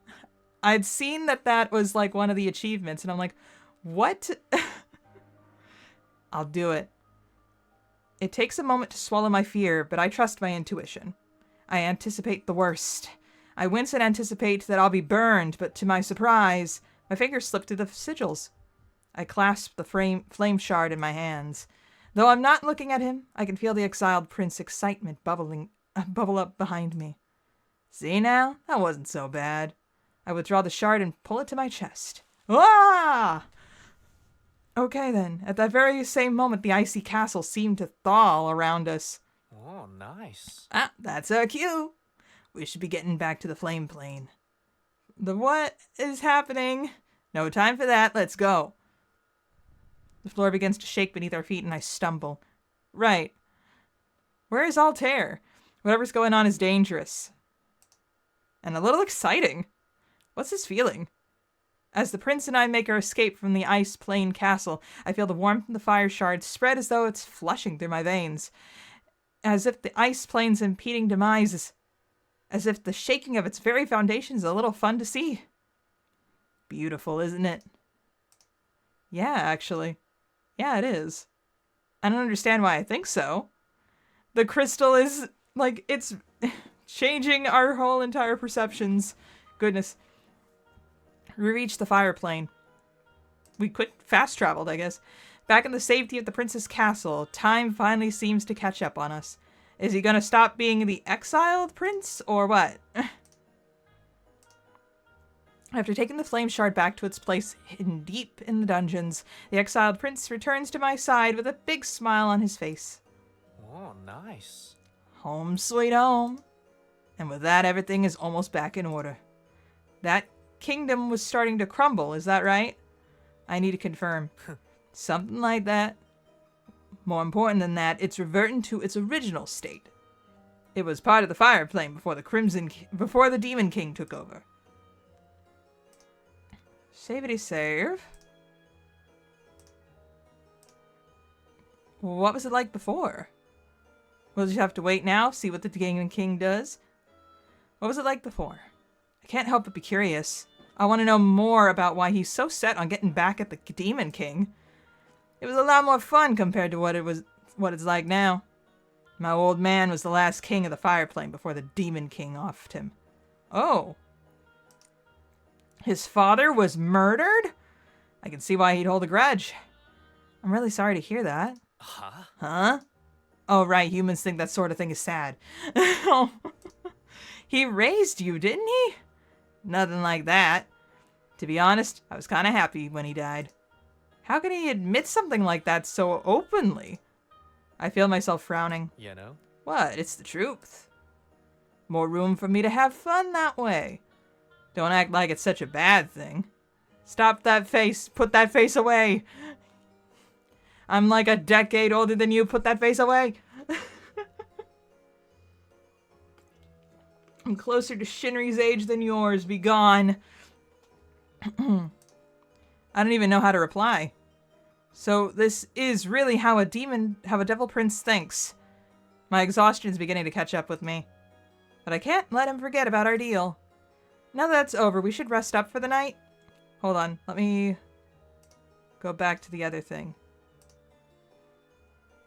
I'd seen that was like one of the achievements, and I'm like, what? I'll do it. It takes a moment to swallow my fear, but I trust my intuition. I anticipate the worst. I wince and anticipate that I'll be burned, but to my surprise, my fingers slip through the sigils. I clasp the flame shard in my hands. Though I'm not looking at him, I can feel the exiled prince's excitement bubble up behind me. See now? That wasn't so bad. I withdraw the shard and pull it to my chest. Ah! Okay then. At that very same moment, the icy castle seemed to thaw all around us. Oh, nice. Ah, that's our cue. We should be getting back to the flame plane. The what is happening? No time for that. Let's go. The floor begins to shake beneath our feet and I stumble. Right. Where is Altare? Whatever's going on is dangerous. And a little exciting. What's this feeling? As the prince and I make our escape from the ice plane castle, I feel the warmth from the fire shard spread as though it's flushing through my veins. As if the ice plane's impeding demise is... As if the shaking of its very foundation is a little fun to see. Beautiful, isn't it? Yeah, actually. Yeah, it is. I don't understand why I think so. The crystal is, like, it's changing our whole entire perceptions. Goodness. We reached the fire plane. We fast traveled, I guess. Back in the safety of the prince's castle, time finally seems to catch up on us. Is he gonna stop being the exiled prince, or what? After taking the flame shard back to its place hidden deep in the dungeons, the exiled prince returns to my side with a big smile on his face. Oh, nice. Home sweet home. And with that, everything is almost back in order. That kingdom was starting to crumble, is that right? I need to confirm. Something like that. More important than that, it's reverting to its original state. It was part of the fire plane before the Demon King took over. Savity save. What was it like before? We'll just have to wait now, see what the Demon King does. What was it like before? I can't help but be curious. I want to know more about why he's so set on getting back at the Demon King. It was a lot more fun compared to what it's like now. My old man was the last king of the fire plane before the Demon King offed him. Oh. His father was murdered? I can see why he'd hold a grudge. I'm really sorry to hear that. Huh? Huh? Oh, right. Humans think that sort of thing is sad. He raised you, didn't he? Nothing like that. To be honest, I was kind of happy when he died. How can he admit something like that so openly? I feel myself frowning. You know? What? It's the truth. More room for me to have fun that way. Don't act like it's such a bad thing. Stop that face. Put that face away. I'm like a decade older than you. Put that face away. I'm closer to Shinri's age than yours. Be gone. I don't even know how to reply. So this is really how a devil prince thinks. My exhaustion is beginning to catch up with me. But I can't let him forget about our deal. Now that that's over, we should rest up for the night. Hold on, let me go back to the other thing.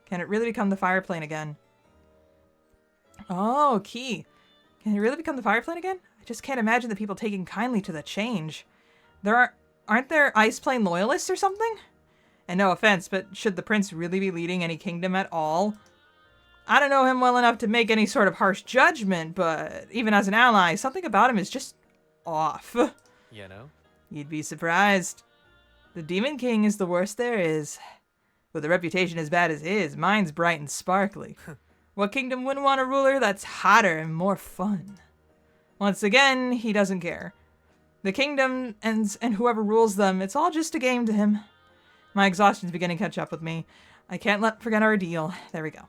Can it really become the fire plane again? Oh, key. Can it really become the fire plane again? I just can't imagine the people taking kindly to the change. Aren't there ice plane loyalists or something? And no offense, but should the prince really be leading any kingdom at all? I don't know him well enough to make any sort of harsh judgment, but even as an ally, something about him is just off. You know? You'd be surprised. The Demon King is the worst there is. With a reputation as bad as his, mine's bright and sparkly. What kingdom wouldn't want a ruler that's hotter and more fun? Once again, he doesn't care. The kingdom and whoever rules them, it's all just a game to him. My exhaustion's beginning to catch up with me. I can't forget our deal. There we go.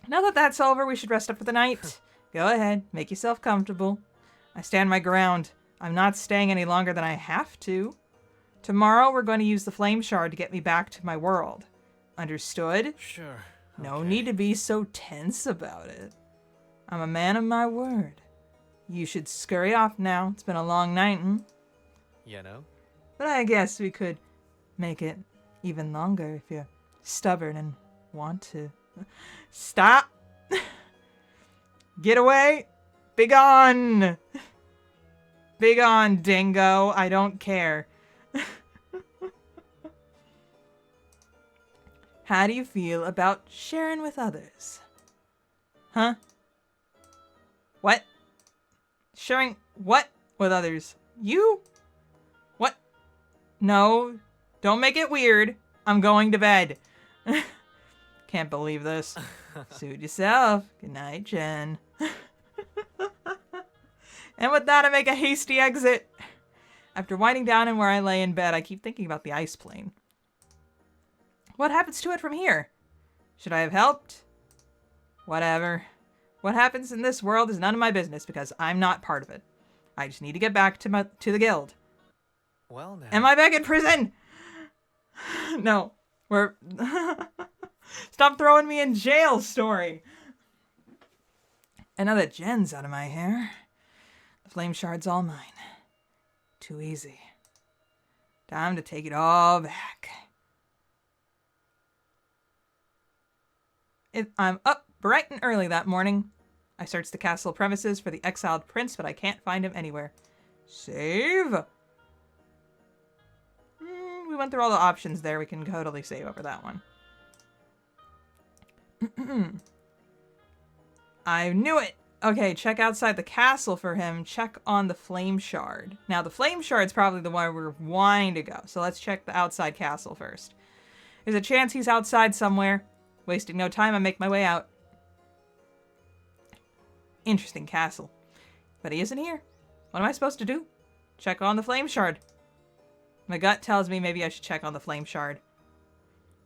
Now that that's over, we should rest up for the night. Go ahead, make yourself comfortable. I stand my ground. I'm not staying any longer than I have to. Tomorrow, we're going to use the flame shard to get me back to my world. Understood? Sure. No need to be so tense about it. I'm a man of my word. You should scurry off now. It's been a long night, You know? But I guess we could make it even longer if you're stubborn and want to. Stop! Get away! Begone! Begone, dingo. I don't care. How do you feel about sharing with others? Huh? What? Sharing what with others? You? What? No. Don't make it weird. I'm going to bed. Can't believe this. Suit yourself. Good night, Jen. And with that, I make a hasty exit. After winding down and where I lay in bed, I keep thinking about the ice plane. What happens to it from here? Should I have helped? Whatever. What happens in this world is none of my business because I'm not part of it. I just need to get back to the guild. Well now. Am I back in prison? No. We're... Stop throwing me in jail, story. And now that Jen's out of my hair, the flame shard's all mine. Too easy. Time to take it all back. I'm up bright and early that morning. I search the castle premises for the exiled prince, but I can't find him anywhere. Save? We went through all the options there. We can totally save over that one. I knew it! Okay, check outside the castle for him. Check on the flame shard. Now, the flame shard's probably the one we're wanting to go. So let's check the outside castle first. There's a chance he's outside somewhere. Wasting no time, I make my way out. Interesting castle. But he isn't here. What am I supposed to do? Check on the flame shard. My gut tells me maybe I should check on the flame shard.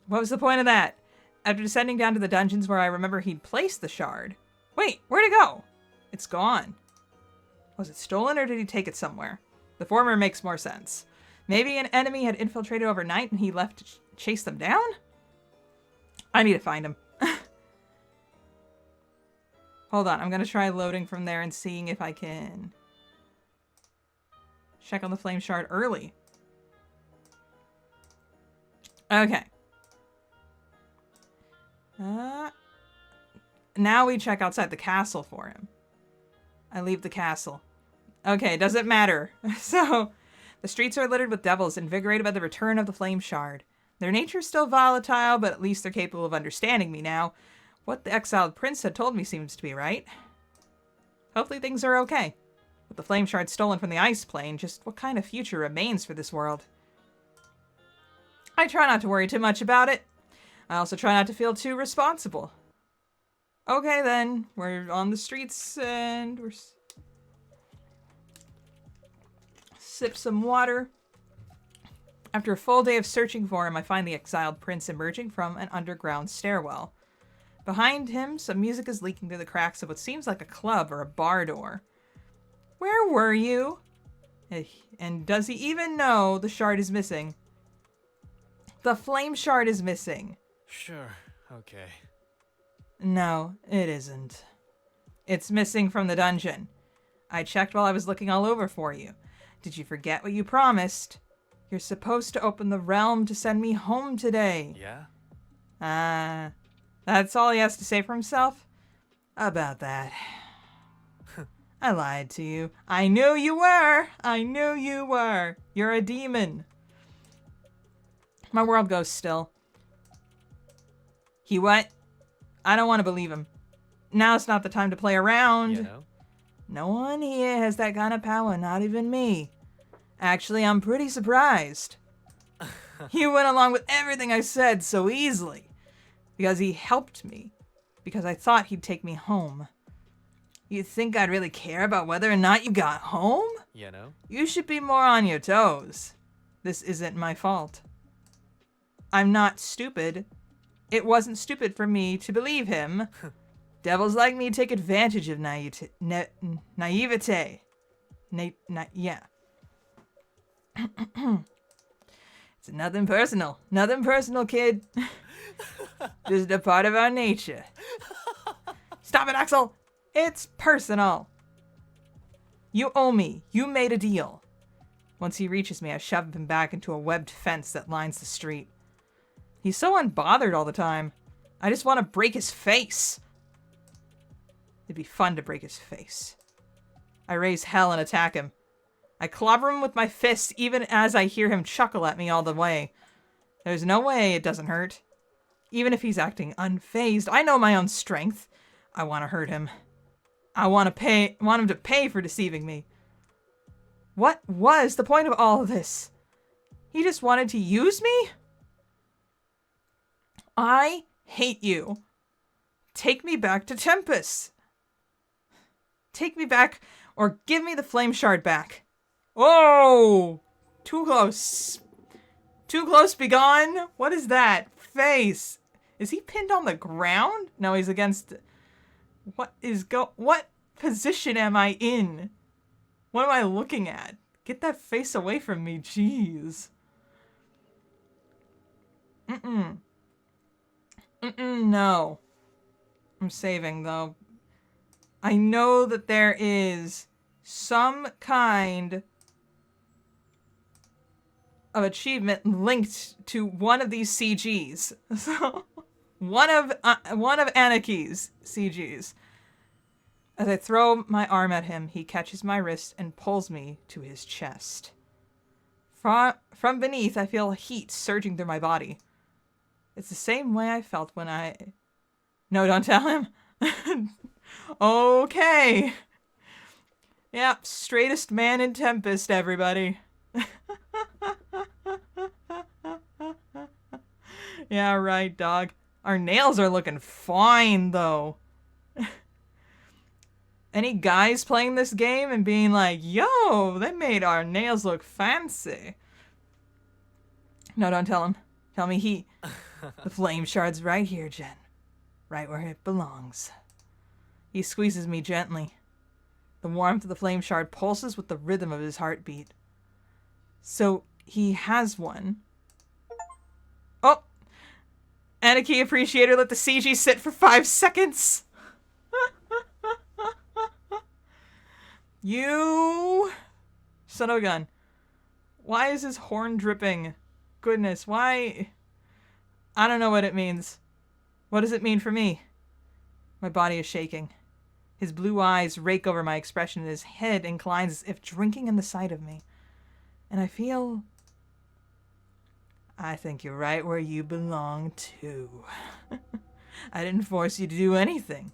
What was the point of that? After descending down to the dungeons where I remember he'd placed the shard. Wait, where'd it go? It's gone. Was it stolen or did he take it somewhere? The former makes more sense. Maybe an enemy had infiltrated overnight and he left to chase them down? I need to find him. Hold on, I'm gonna try loading from there and seeing if I can check on the flame shard early. Okay. Now we check outside the castle for him. I leave the castle. Okay, doesn't matter. So, the streets are littered with devils, invigorated by the return of the flame shard. Their nature's still volatile, but at least they're capable of understanding me now. What the exiled prince had told me seems to be right. Hopefully things are okay. With the flame shard stolen from the ice plane, just what kind of future remains for this world? I try not to worry too much about it. I also try not to feel too responsible. Okay then, we're on the streets and we're... Sip some water. After a full day of searching for him, I find the exiled prince emerging from an underground stairwell. Behind him, some music is leaking through the cracks of what seems like a club or a bar door. Where were you? And does he even know the shard is missing? The flame shard is missing. Sure, okay. No, it isn't. It's missing from the dungeon. I checked while I was looking all over for you. Did you forget what you promised? You're supposed to open the realm to send me home today. Yeah? That's all he has to say for himself? About that. I lied to you. I knew you were. I knew you were. You're a demon. My world goes still. He what? I don't want to believe him. Now's not the time to play around. You know? No one here has that kind of power, not even me. Actually, I'm pretty surprised. He went along with everything I said so easily. Because he helped me. Because I thought he'd take me home. You think I'd really care about whether or not you got home? You know? You should be more on your toes. This isn't my fault. I'm not stupid. It wasn't stupid for me to believe him. Devils like me take advantage of naivete. Yeah. It's nothing personal. Nothing personal, kid. Just a part of our nature. Stop it, Axel! It's personal. You owe me. You made a deal. Once he reaches me, I shove him back into a webbed fence that lines the street. He's so unbothered all the time. I just want to break his face. It'd be fun to break his face. I raise hell and attack him. I clobber him with my fists even as I hear him chuckle at me all the way. There's no way it doesn't hurt. Even if he's acting unfazed, I know my own strength. I want to hurt him. I want him to pay for deceiving me. What was the point of all of this? He just wanted to use me? I hate you. Take me back to Tempus. Take me back or give me the flame shard back. Oh! Too close. Too close, be gone. What is that? Face. Is he pinned on the ground? No, he's against... What position am I in? What am I looking at? Get that face away from me, jeez. No. I'm saving, though. I know that there is some kind of achievement linked to one of these CGs. So, one of Anaki's CGs. As I throw my arm at him, he catches my wrist and pulls me to his chest. From beneath, I feel heat surging through my body. It's the same way I felt when I... No, don't tell him. Okay. Yep, straightest man in Tempest, everybody. Yeah, right, dog. Our nails are looking fine, though. Any guys playing this game and being like, yo, they made our nails look fancy. No, don't tell him. Tell me he... The flame shard's right here, Jen. Right where it belongs. He squeezes me gently. The warmth of the flame shard pulses with the rhythm of his heartbeat. So, he has one. Oh! Anarchy Appreciator let the CG sit for 5 seconds! You... Son of a gun. Why is his horn dripping? Goodness, why... I don't know what it means. What does it mean for me? My body is shaking. His blue eyes rake over my expression and his head inclines as if drinking in the sight of me. And I feel... I think you're right where you belong, too. I didn't force you to do anything.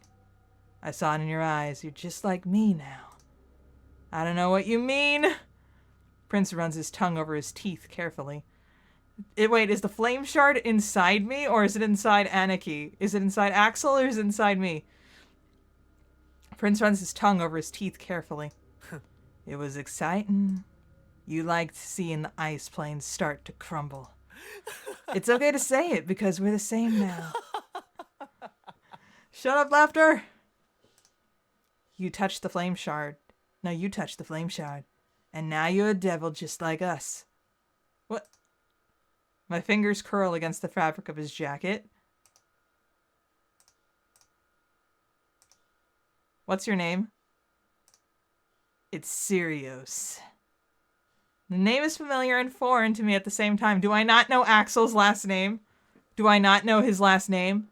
I saw it in your eyes. You're just like me now. I don't know what you mean. Prince runs his tongue over his teeth carefully. Wait, is the flame shard inside me or is it inside Anarchy? Is it inside Axel or is it inside me? Prince runs his tongue over his teeth carefully. It was exciting. You liked seeing the ice planes start to crumble. It's okay to say it because we're the same now. Shut up, laughter. You touched the flame shard. No, you touched the flame shard. And now you're a devil just like us. What? My fingers curl against the fabric of his jacket. What's your name? It's Syrios. The name is familiar and foreign to me at the same time. Do I not know Axel's last name? Do I not know his last name?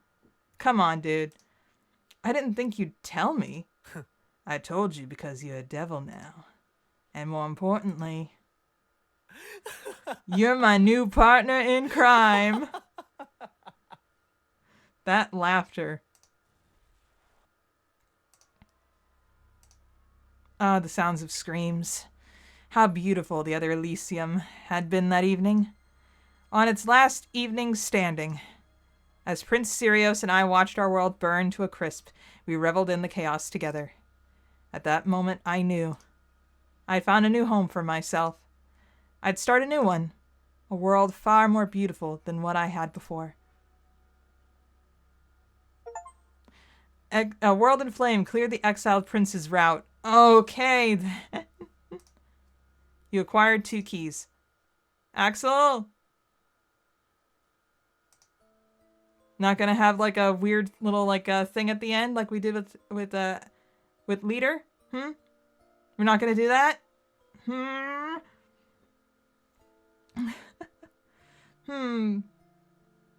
Come on, dude. I didn't think you'd tell me. I told you because you're a devil now. And more importantly, You're my new partner in crime. That laughter. Ah, the sounds of screams. How beautiful the other Elysium had been that evening. On its last evening standing, as Prince Syrios and I watched our world burn to a crisp, we reveled in the chaos together. At that moment, I knew. I'd found a new home for myself. I'd start a new one, a world far more beautiful than what I had before. A world in flame cleared the exiled prince's route. Okay, then. You acquired 2 keys. Axel! Not gonna have like a weird little like thing at the end like we did with leader? We're not gonna do that?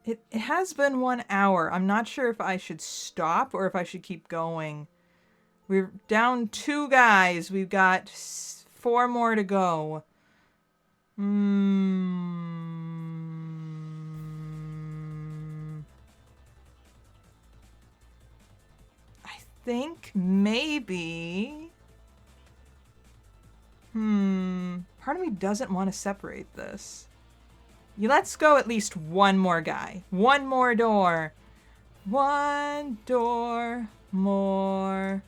It has been 1 hour. I'm not sure if I should stop or if I should keep going. We're down 2 guys. We've got 4 more to go. I think maybe... Part of me doesn't want to separate this. Let's go at least 1 more guy. 1 more door. 1 door more.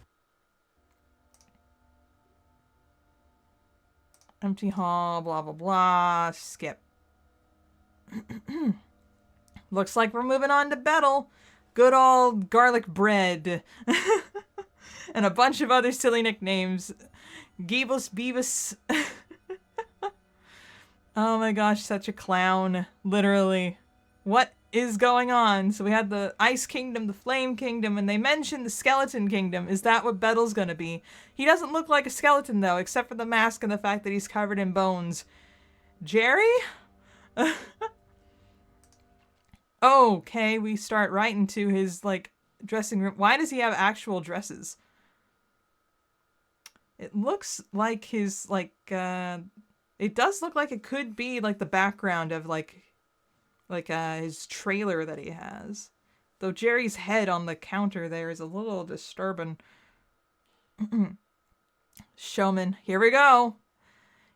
Empty hall, blah, blah, blah. Skip. Looks like we're moving on to Bettel. Good old garlic bread. And a bunch of other silly nicknames. Gavis, Beavis. Oh my gosh, such a clown. Literally. What is going on? So we had the Ice Kingdom, the Flame Kingdom, and they mentioned the Skeleton Kingdom. Is that what Bettel's gonna be? He doesn't look like a skeleton, though, except for the mask and the fact that he's covered in bones. Jerry? Okay, we start right into his, like, dressing room. Why does he have actual dresses? It looks like his, like, it does look like it could be, like, the background of, like, his trailer that he has. Though Jerry's head on the counter there is a little disturbing. Showman, here we go.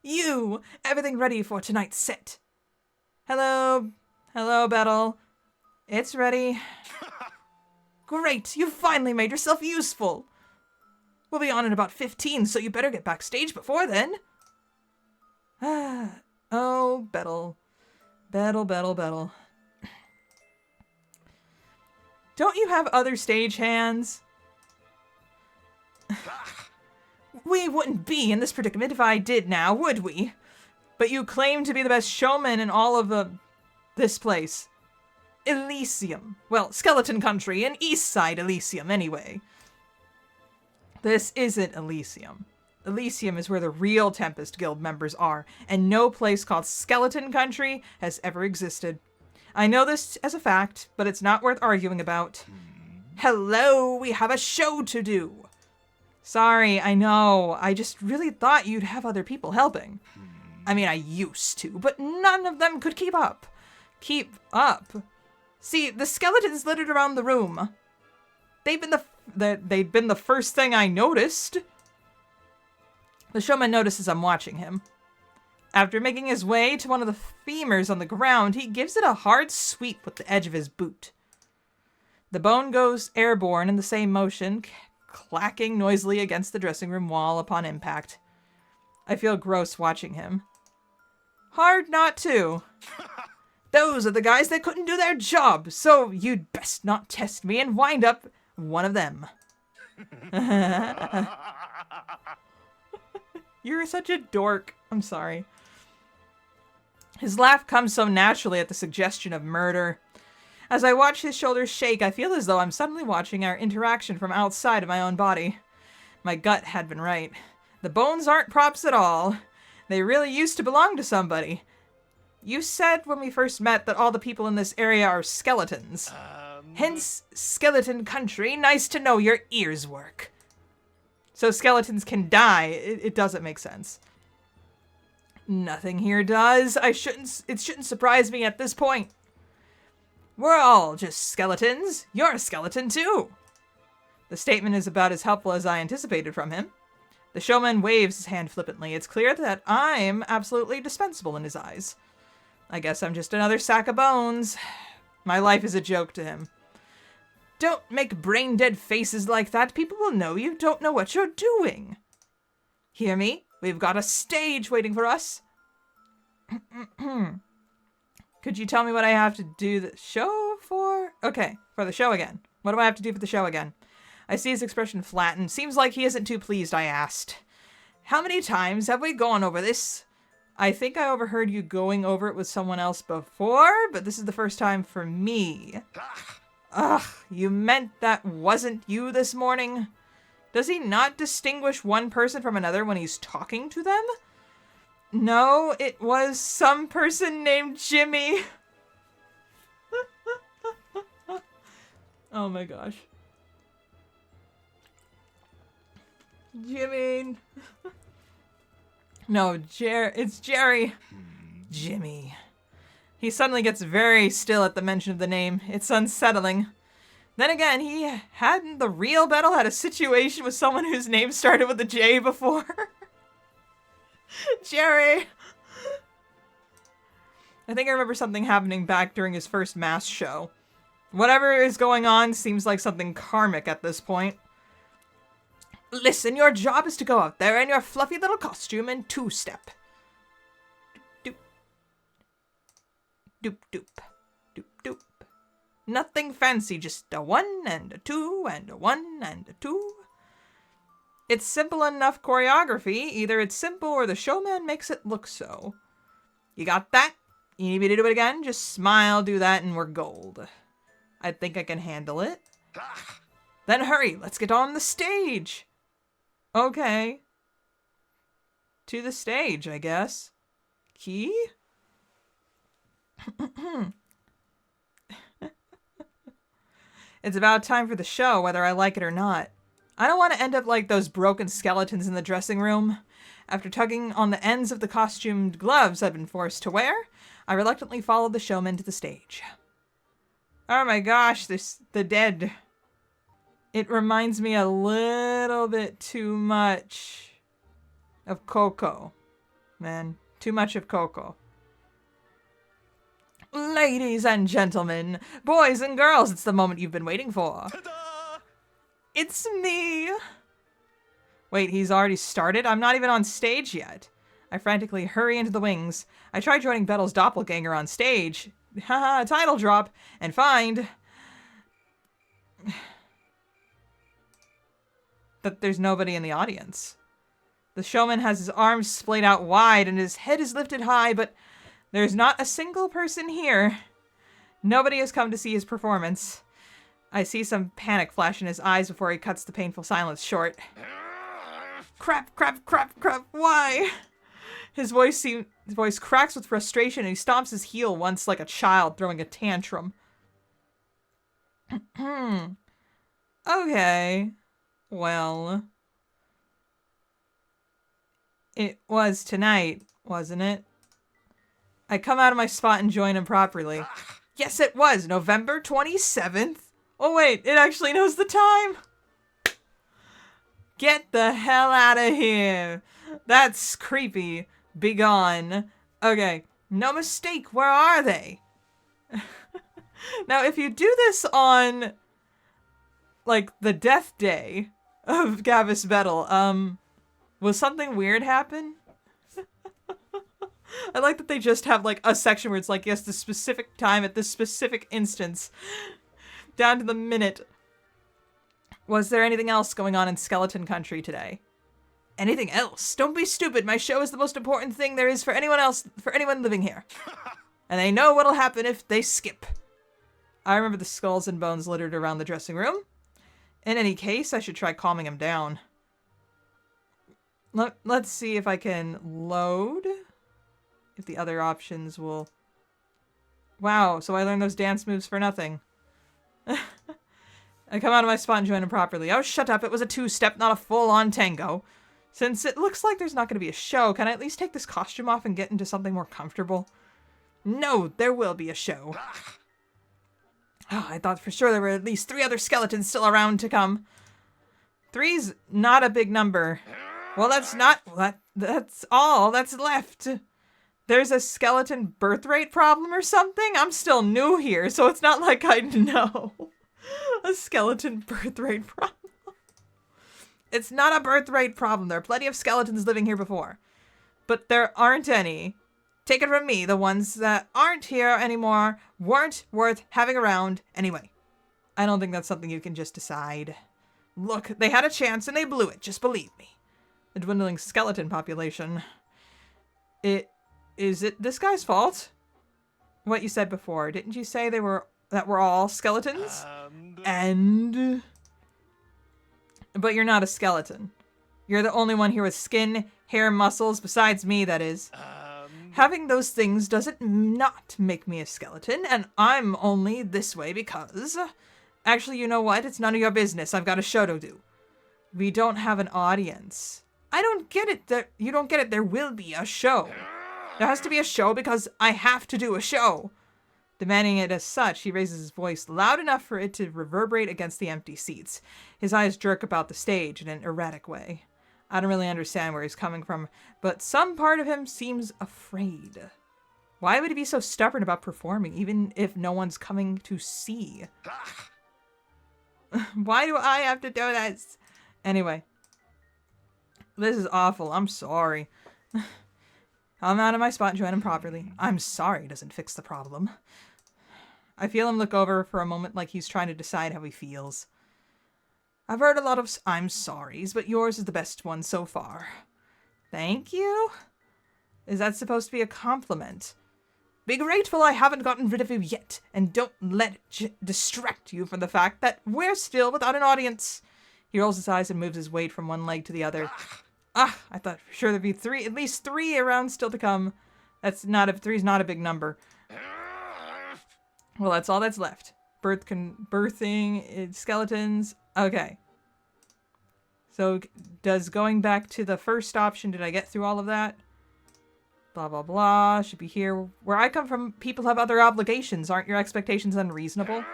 You! Everything ready for tonight's set. Hello. Hello, Bettel. It's ready. Great, you finally made yourself useful. We'll be on in about 15, so you better get backstage before then. Oh, Bettel. Bettel, Bettel, Bettel. Don't you have other stagehands? We wouldn't be in this predicament if I did now, would we? But you claim to be the best showman in all of this place. Elysium. Well, Skeleton Country and East Side Elysium, anyway. This isn't Elysium. Elysium is where the real Tempest Guild members are, and no place called Skeleton Country has ever existed. I know this as a fact, but it's not worth arguing about. Hello, we have a show to do. Sorry, I know. I just really thought you'd have other people helping. I mean, I used to, but none of them could keep up. Keep up? See, the skeletons littered around the room. They'd been the first thing I noticed. The showman notices I'm watching him. After making his way to one of the femurs on the ground, he gives it a hard sweep with the edge of his boot. The bone goes airborne in the same motion, clacking noisily against the dressing room wall upon impact. I feel gross watching him. Hard not to. Those are the guys that couldn't do their job, so you'd best not test me and wind up one of them. You're such a dork. I'm sorry. His laugh comes so naturally at the suggestion of murder. As I watch his shoulders shake, I feel as though I'm suddenly watching our interaction from outside of my own body. My gut had been right. The bones aren't props at all. They really used to belong to somebody. You said when we first met that all the people in this area are skeletons. Hence, Skeleton Country. Nice to know your ears work. So skeletons can die. It doesn't make sense. Nothing here does. It shouldn't surprise me at this point. We're all just skeletons. You're a skeleton too. The statement is about as helpful as I anticipated from him. The showman waves his hand flippantly. It's clear that I'm absolutely dispensable in his eyes. I guess I'm just another sack of bones. My life is a joke to him. Don't make brain-dead faces like that. People will know you don't know what you're doing. Hear me? We've got a stage waiting for us. Could you tell me what I have to do the show for? Okay, for the show again. What do I have to do for the show again? I see his expression flatten. Seems like he isn't too pleased, I asked. How many times have we gone over this? I think I overheard you going over it with someone else before, but this is the first time for me. Ugh, you meant that wasn't you this morning? Does he not distinguish one person from another when he's talking to them? No, it was some person named Jimmy. Oh my gosh. Jimmy. No, it's Jerry. Jimmy. He suddenly gets very still at the mention of the name. It's unsettling. Then again, hadn't the real Bettel had a situation with someone whose name started with a J before? Jerry! I think I remember something happening back during his first mass show. Whatever is going on seems like something karmic at this point. Listen, your job is to go out there in your fluffy little costume and two-step. Doop. Doop, doop. Doop, doop. Nothing fancy, just a 1 and a 2 and a 1 and a 2. It's simple enough choreography. Either it's simple or the showman makes it look so. You got that? You need me to do it again? Just smile, do that, and we're gold. I think I can handle it. Then hurry, let's get on the stage. Okay. To the stage, I guess. Key? It's about time for the show, whether I like it or not. I don't want to end up like those broken skeletons in the dressing room. After tugging on the ends of the costumed gloves I've been forced to wear, I reluctantly followed the showman to the stage. Oh my gosh, the dead. It reminds me a little bit too much of Coco. Man, too much of Coco. Ladies and gentlemen, boys and girls, it's the moment you've been waiting for. Ta-da! It's me! Wait, he's already started? I'm not even on stage yet. I frantically hurry into the wings. I try joining Bettel's Doppelgänger on stage. Haha, title drop. And find that there's nobody in the audience. The showman has his arms splayed out wide and his head is lifted high, but there's not a single person here. Nobody has come to see his performance. I see some panic flash in his eyes before he cuts the painful silence short. Crap, crap, crap, crap, why? His voice cracks with frustration and he stomps his heel once like a child throwing a tantrum. Okay. Well. It was tonight, wasn't it? I come out of my spot and join him properly. Yes, it was November 27th. Oh wait, it actually knows the time. Get the hell out of here. That's creepy. Be gone. Okay, no mistake, where are they? Now, if you do this on, like, the death day of Gavis Bettel, will something weird happen? I like that they just have, like, a section where it's like, yes, this specific time at this specific instance. Down to the minute. Was there anything else going on in Skeleton Country today? Anything else? Don't be stupid. My show is the most important thing there is for anyone living here. And they know what'll happen if they skip. I remember the skulls and bones littered around the dressing room. In any case, I should try calming him down. Let's see if I can load. If the other options will... Wow, so I learned those dance moves for nothing. I come out of my spot and join him properly. Oh, shut up. It was a two-step, not a full-on tango. Since it looks like there's not going to be a show, can I at least take this costume off and get into something more comfortable? No, there will be a show. Oh, I thought for sure there were at least 3 other skeletons still around to come. 3's not a big number. Well, that's all that's left. There's a skeleton birth rate problem or something? I'm still new here, so it's not like I know. A skeleton birth rate problem. It's not a birth rate problem. There are plenty of skeletons living here before. But there aren't any. Take it from me, the ones that aren't here anymore weren't worth having around anyway. I don't think that's something you can just decide. Look, they had a chance and they blew it, just believe me. The dwindling skeleton population. Is it this guy's fault? What you said before, didn't you say that we're all skeletons? But you're not a skeleton. You're the only one here with skin, hair, muscles, besides me, that is. Having those things doesn't not make me a skeleton, and I'm only this way because... Actually, you know what? It's none of your business. I've got a show to do. We don't have an audience. I don't get it. You don't get it. There will be a show. There has to be a show because I have to do a show. Demanding it as such, he raises his voice loud enough for it to reverberate against the empty seats. His eyes jerk about the stage in an erratic way. I don't really understand where he's coming from, but some part of him seems afraid. Why would he be so stubborn about performing, even if no one's coming to see? Why do I have to do this? Anyway. This is awful. I'm sorry. I'm out of my spot and join him properly. I'm sorry doesn't fix the problem. I feel him look over for a moment like he's trying to decide how he feels. I've heard a lot of I'm sorries, but yours is the best one so far. Thank you? Is that supposed to be a compliment? Be grateful I haven't gotten rid of you yet, and don't let it distract you from the fact that we're still without an audience. He rolls his eyes and moves his weight from one leg to the other. I thought for sure there'd be at least 3 around still to come. Three's not a big number. Well, that's all that's left. Birthing, skeletons. Okay. So, does going back to the first option, did I get through all of that? Blah, blah, blah. Should be here. Where I come from, people have other obligations. Aren't your expectations unreasonable?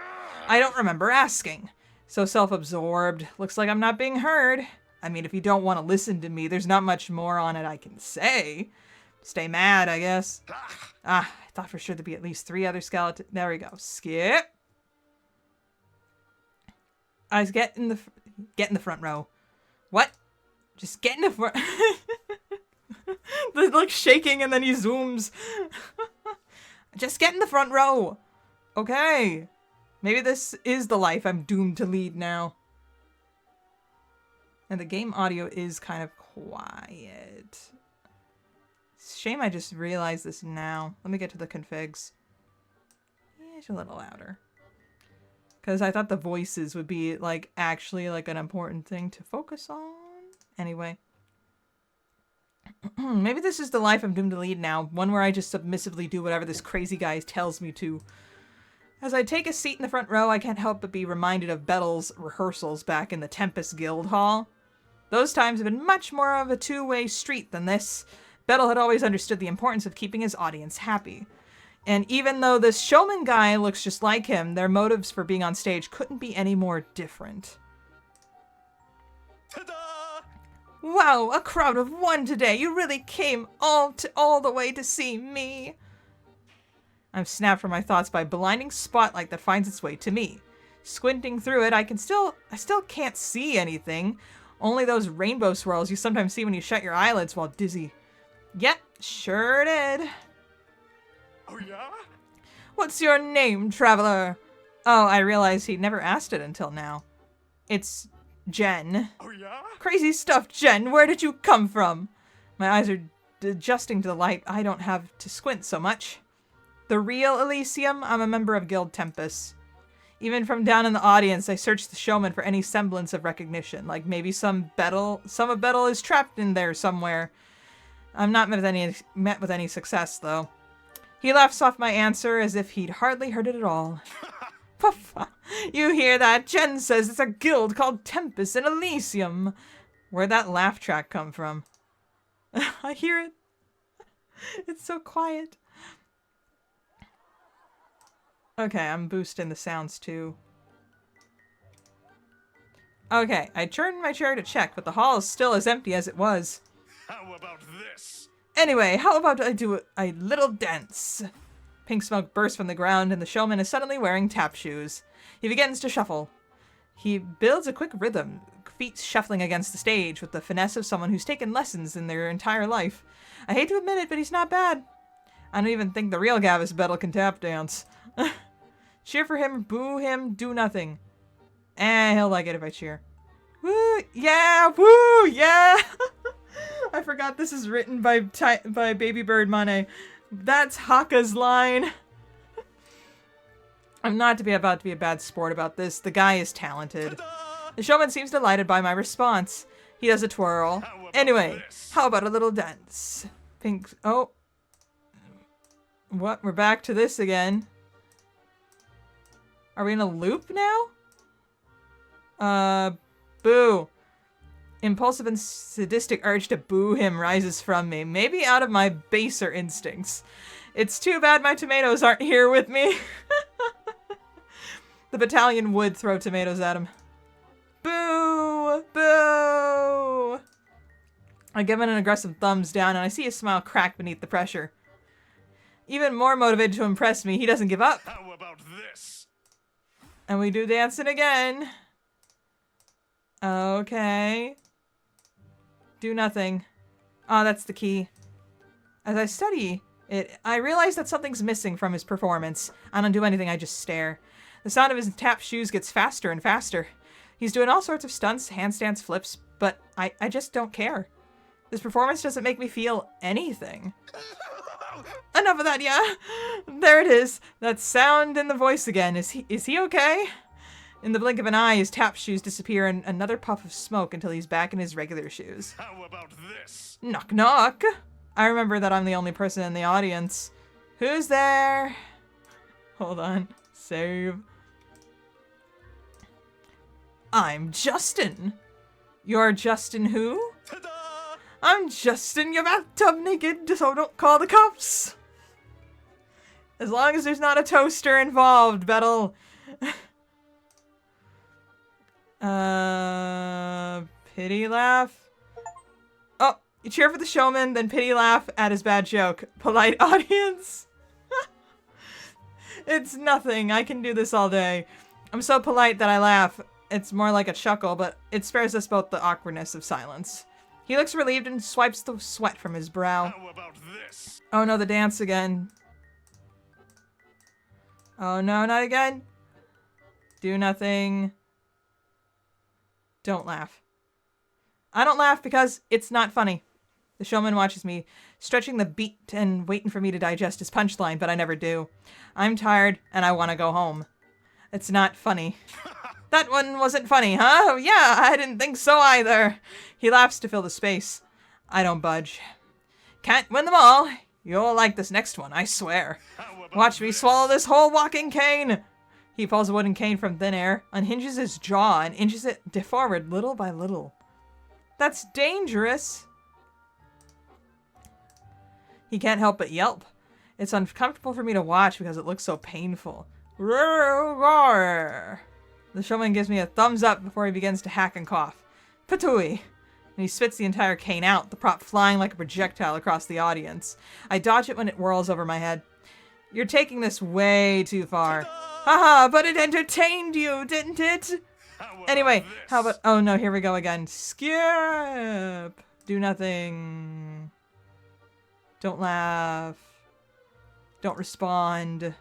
I don't remember asking. So self-absorbed. Looks like I'm not being heard. I mean, if you don't want to listen to me, there's not much more on it I can say. Stay mad, I guess. I thought for sure there'd be at least 3 other skeletons. There we go. Skip. I was get in the front row. What? Just get in the front. They're like shaking and then he zooms. Just get in the front row. Okay. Maybe this is the life I'm doomed to lead now. And the game audio is kind of quiet. Shame I just realized this now. Let me get to the configs. Yeah, it's a little louder. Because I thought the voices would be like actually like an important thing to focus on. Anyway. Maybe this is the life I'm doomed to lead now. One where I just submissively do whatever this crazy guy tells me to. As I take a seat in the front row, I can't help but be reminded of Bettel's rehearsals back in the Tempus Guild Hall. Those times have been much more of a two-way street than this. Bettel had always understood the importance of keeping his audience happy. And even though this showman guy looks just like him, their motives for being on stage couldn't be any more different. Ta-da! Wow, a crowd of 1 today. You really came all the way to see me. I'm snapped from my thoughts by a blinding spotlight that finds its way to me. Squinting through it, I still can't see anything. Only those rainbow swirls you sometimes see when you shut your eyelids while dizzy. Yep, sure did. Oh yeah? What's your name, traveler? Oh, I realized he'd never asked it until now. It's Jen. Oh yeah? Crazy stuff, Jen. Where did you come from? My eyes are adjusting to the light. I don't have to squint so much. The real Elysium? I'm a member of Guild Tempus. Even from down in the audience, I searched the showman for any semblance of recognition. Like maybe some of Bettel is trapped in there somewhere. I'm not met with any success, though. He laughs off my answer as if he'd hardly heard it at all. Puffa! You hear that? Jen says it's a guild called Tempus in Elysium. Where'd that laugh track come from? I hear it. It's so quiet. Okay, I'm boosting the sounds too. Okay, I turned my chair to check, but the hall is still as empty as it was. How about this? Anyway, how about I do a little dance? Pink smoke bursts from the ground, and the showman is suddenly wearing tap shoes. He begins to shuffle. He builds a quick rhythm, feet shuffling against the stage with the finesse of someone who's taken lessons in their entire life. I hate to admit it, but he's not bad. I don't even think the real Gavis Bettel can tap dance. Cheer for him, boo him, do nothing. He'll like it if I cheer. Woo, yeah, woo, yeah! I forgot this is written by Baby Bird Mane. That's Haka's line. I'm not about to be a bad sport about this. The guy is talented. The showman seems delighted by my response. He does a twirl. Anyway, how about a little dance? Pink. Oh. What? We're back to this again. Are we in a loop now? Boo. Impulsive and sadistic urge to boo him rises from me, maybe out of my baser instincts. It's too bad my tomatoes aren't here with me. The battalion would throw tomatoes at him. Boo! Boo! I give him an aggressive thumbs down, and I see his smile crack beneath the pressure. Even more motivated to impress me, he doesn't give up. How about this? And we do dancing again. Okay. Do nothing. Oh, that's the key. As I study it, I realize that something's missing from his performance. I don't do anything, I just stare. The sound of his tap shoes gets faster and faster. He's doing all sorts of stunts, handstands, flips, but I just don't care. This performance doesn't make me feel anything. Enough of that, yeah? There it is. That sound in the voice again. Is he okay? In the blink of an eye, his tap shoes disappear in another puff of smoke until he's back in his regular shoes. How about this? Knock knock. I remember that I'm the only person in the audience. Who's there? Hold on. Save. I'm Justin. You're Justin who? Ta-da! I'm Justin, your bathtub naked, so don't call the cops. As long as there's not a toaster involved, Bettel. Pity laugh. Oh, you cheer for the showman, then pity laugh at his bad joke. Polite audience. It's nothing. I can do this all day. I'm so polite that I laugh. It's more like a chuckle, but it spares us both the awkwardness of silence. He looks relieved and swipes the sweat from his brow. How about this? Oh no, the dance again. Oh no, not again. Do nothing. Don't laugh. I don't laugh because it's not funny. The showman watches me, stretching the beat and waiting for me to digest his punchline, but I never do. I'm tired and I want to go home. It's not funny. That one wasn't funny, huh? Yeah, I didn't think so either. He laughs to fill the space. I don't budge. Can't win them all. You'll like this next one, I swear. Watch me swallow this whole walking cane. He pulls a wooden cane from thin air, unhinges his jaw, and inches it forward little by little. That's dangerous. He can't help but yelp. It's uncomfortable for me to watch because it looks so painful. Roar. The showman gives me a thumbs up before he begins to hack and cough. Patooey. And he spits the entire cane out, the prop flying like a projectile across the audience. I dodge it when it whirls over my head. You're taking this way too far. Haha, but it entertained you, didn't it? Anyway, how about... Oh no, here we go again. Skip. Do nothing. Don't laugh. Don't respond.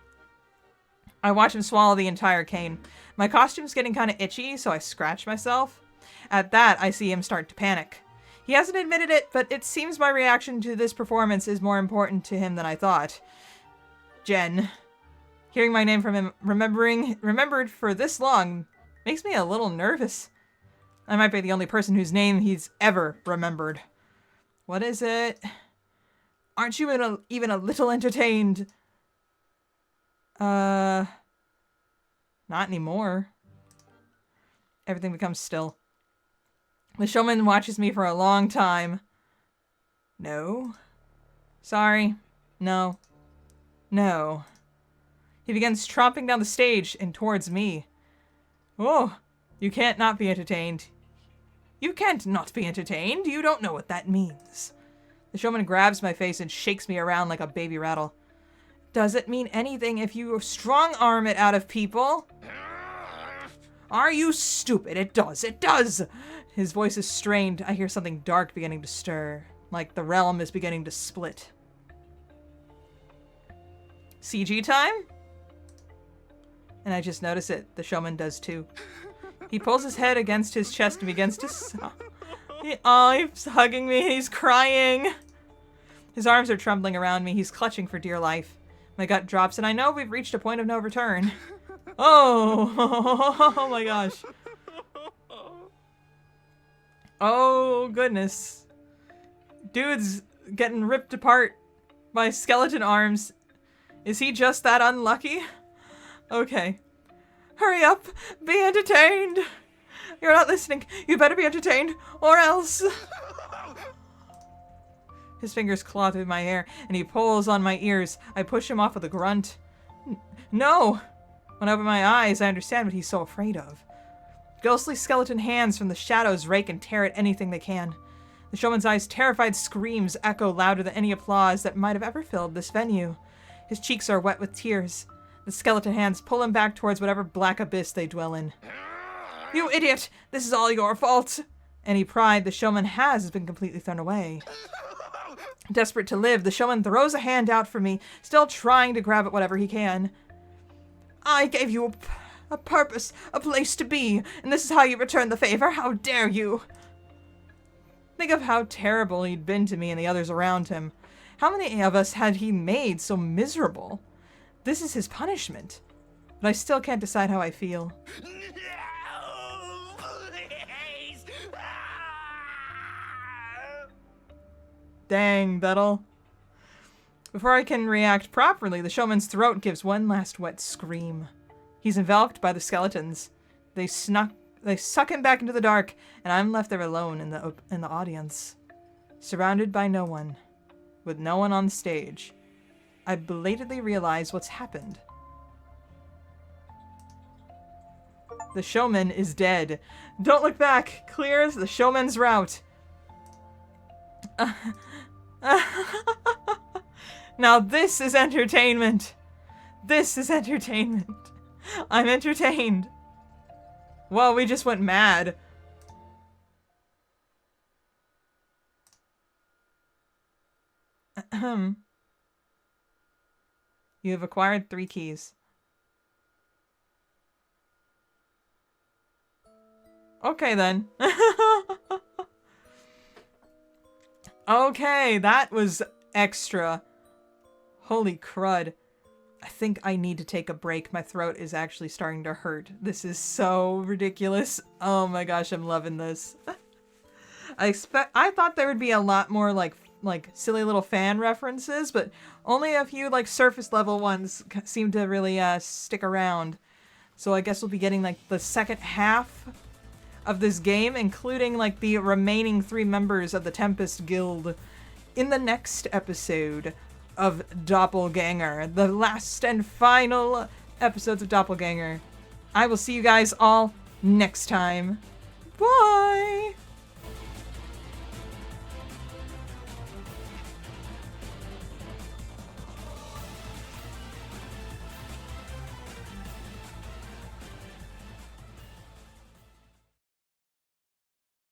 I watch him swallow the entire cane. My costume's getting kind of itchy, so I scratch myself. At that, I see him start to panic. He hasn't admitted it, but it seems my reaction to this performance is more important to him than I thought. Jen. Hearing my name from him, remembered for this long, makes me a little nervous. I might be the only person whose name he's ever remembered. What is it? Aren't you even a little entertained? Not anymore. Everything becomes still. The showman watches me for a long time. No. Sorry. No. No. He begins tromping down the stage and towards me. Oh, you can't not be entertained. You can't not be entertained. You don't know what that means. The showman grabs my face and shakes me around like a baby rattle. Does it mean anything if you strong arm it out of people? Are you stupid? It does. It does. His voice is strained. I hear something dark beginning to stir, like the realm is beginning to split. CG time? And I just notice it. The showman does too. He pulls his head against his chest and begins to sob. He's hugging me. He's crying. His arms are trembling around me. He's clutching for dear life. My gut drops, and I know we've reached a point of no return. Oh, oh my gosh. Oh, goodness. Dude's getting ripped apart by skeleton arms. Is he just that unlucky? Okay. Hurry up. Be entertained. You're not listening. You better be entertained, or else. His fingers claw through my hair, and he pulls on my ears. I push him off with a grunt. No! When I open my eyes, I understand what he's so afraid of. Ghostly skeleton hands from the shadows rake and tear at anything they can. The showman's eyes' terrified screams echo louder than any applause that might have ever filled this venue. His cheeks are wet with tears. The skeleton hands pull him back towards whatever black abyss they dwell in. You idiot! This is all your fault! Any pride the showman has been completely thrown away. Desperate to live, the showman throws a hand out for me, still trying to grab at whatever he can. I gave you a purpose, a place to be, and this is how you return the favor. How dare you? Think of how terrible he'd been to me and the others around him. How many of us had he made so miserable? This is his punishment. But I still can't decide how I feel. No, please. Dang, Bettel. Before I can react properly, the showman's throat gives one last wet scream. He's enveloped by the skeletons. They suck him back into the dark, and I'm left there alone in the audience. Surrounded by no one. With no one on stage. I belatedly realize what's happened. The showman is dead. Don't look back. Clears the showman's route. Now this is entertainment. This is entertainment. I'm entertained. Well, we just went mad. You have acquired 3 keys. Okay then. Okay, that was extra. Holy crud. I think I need to take a break. My throat is actually starting to hurt. This is so ridiculous. Oh my gosh, I'm loving this. I thought there would be a lot more like silly little fan references, but only a few like surface level ones seem to really stick around. So I guess we'll be getting like the second half of this game, including like the remaining 3 members of the Tempus Guild in the next episode of Doppelgänger, the last and final episodes of Doppelgänger. I will see you guys all next time. Bye!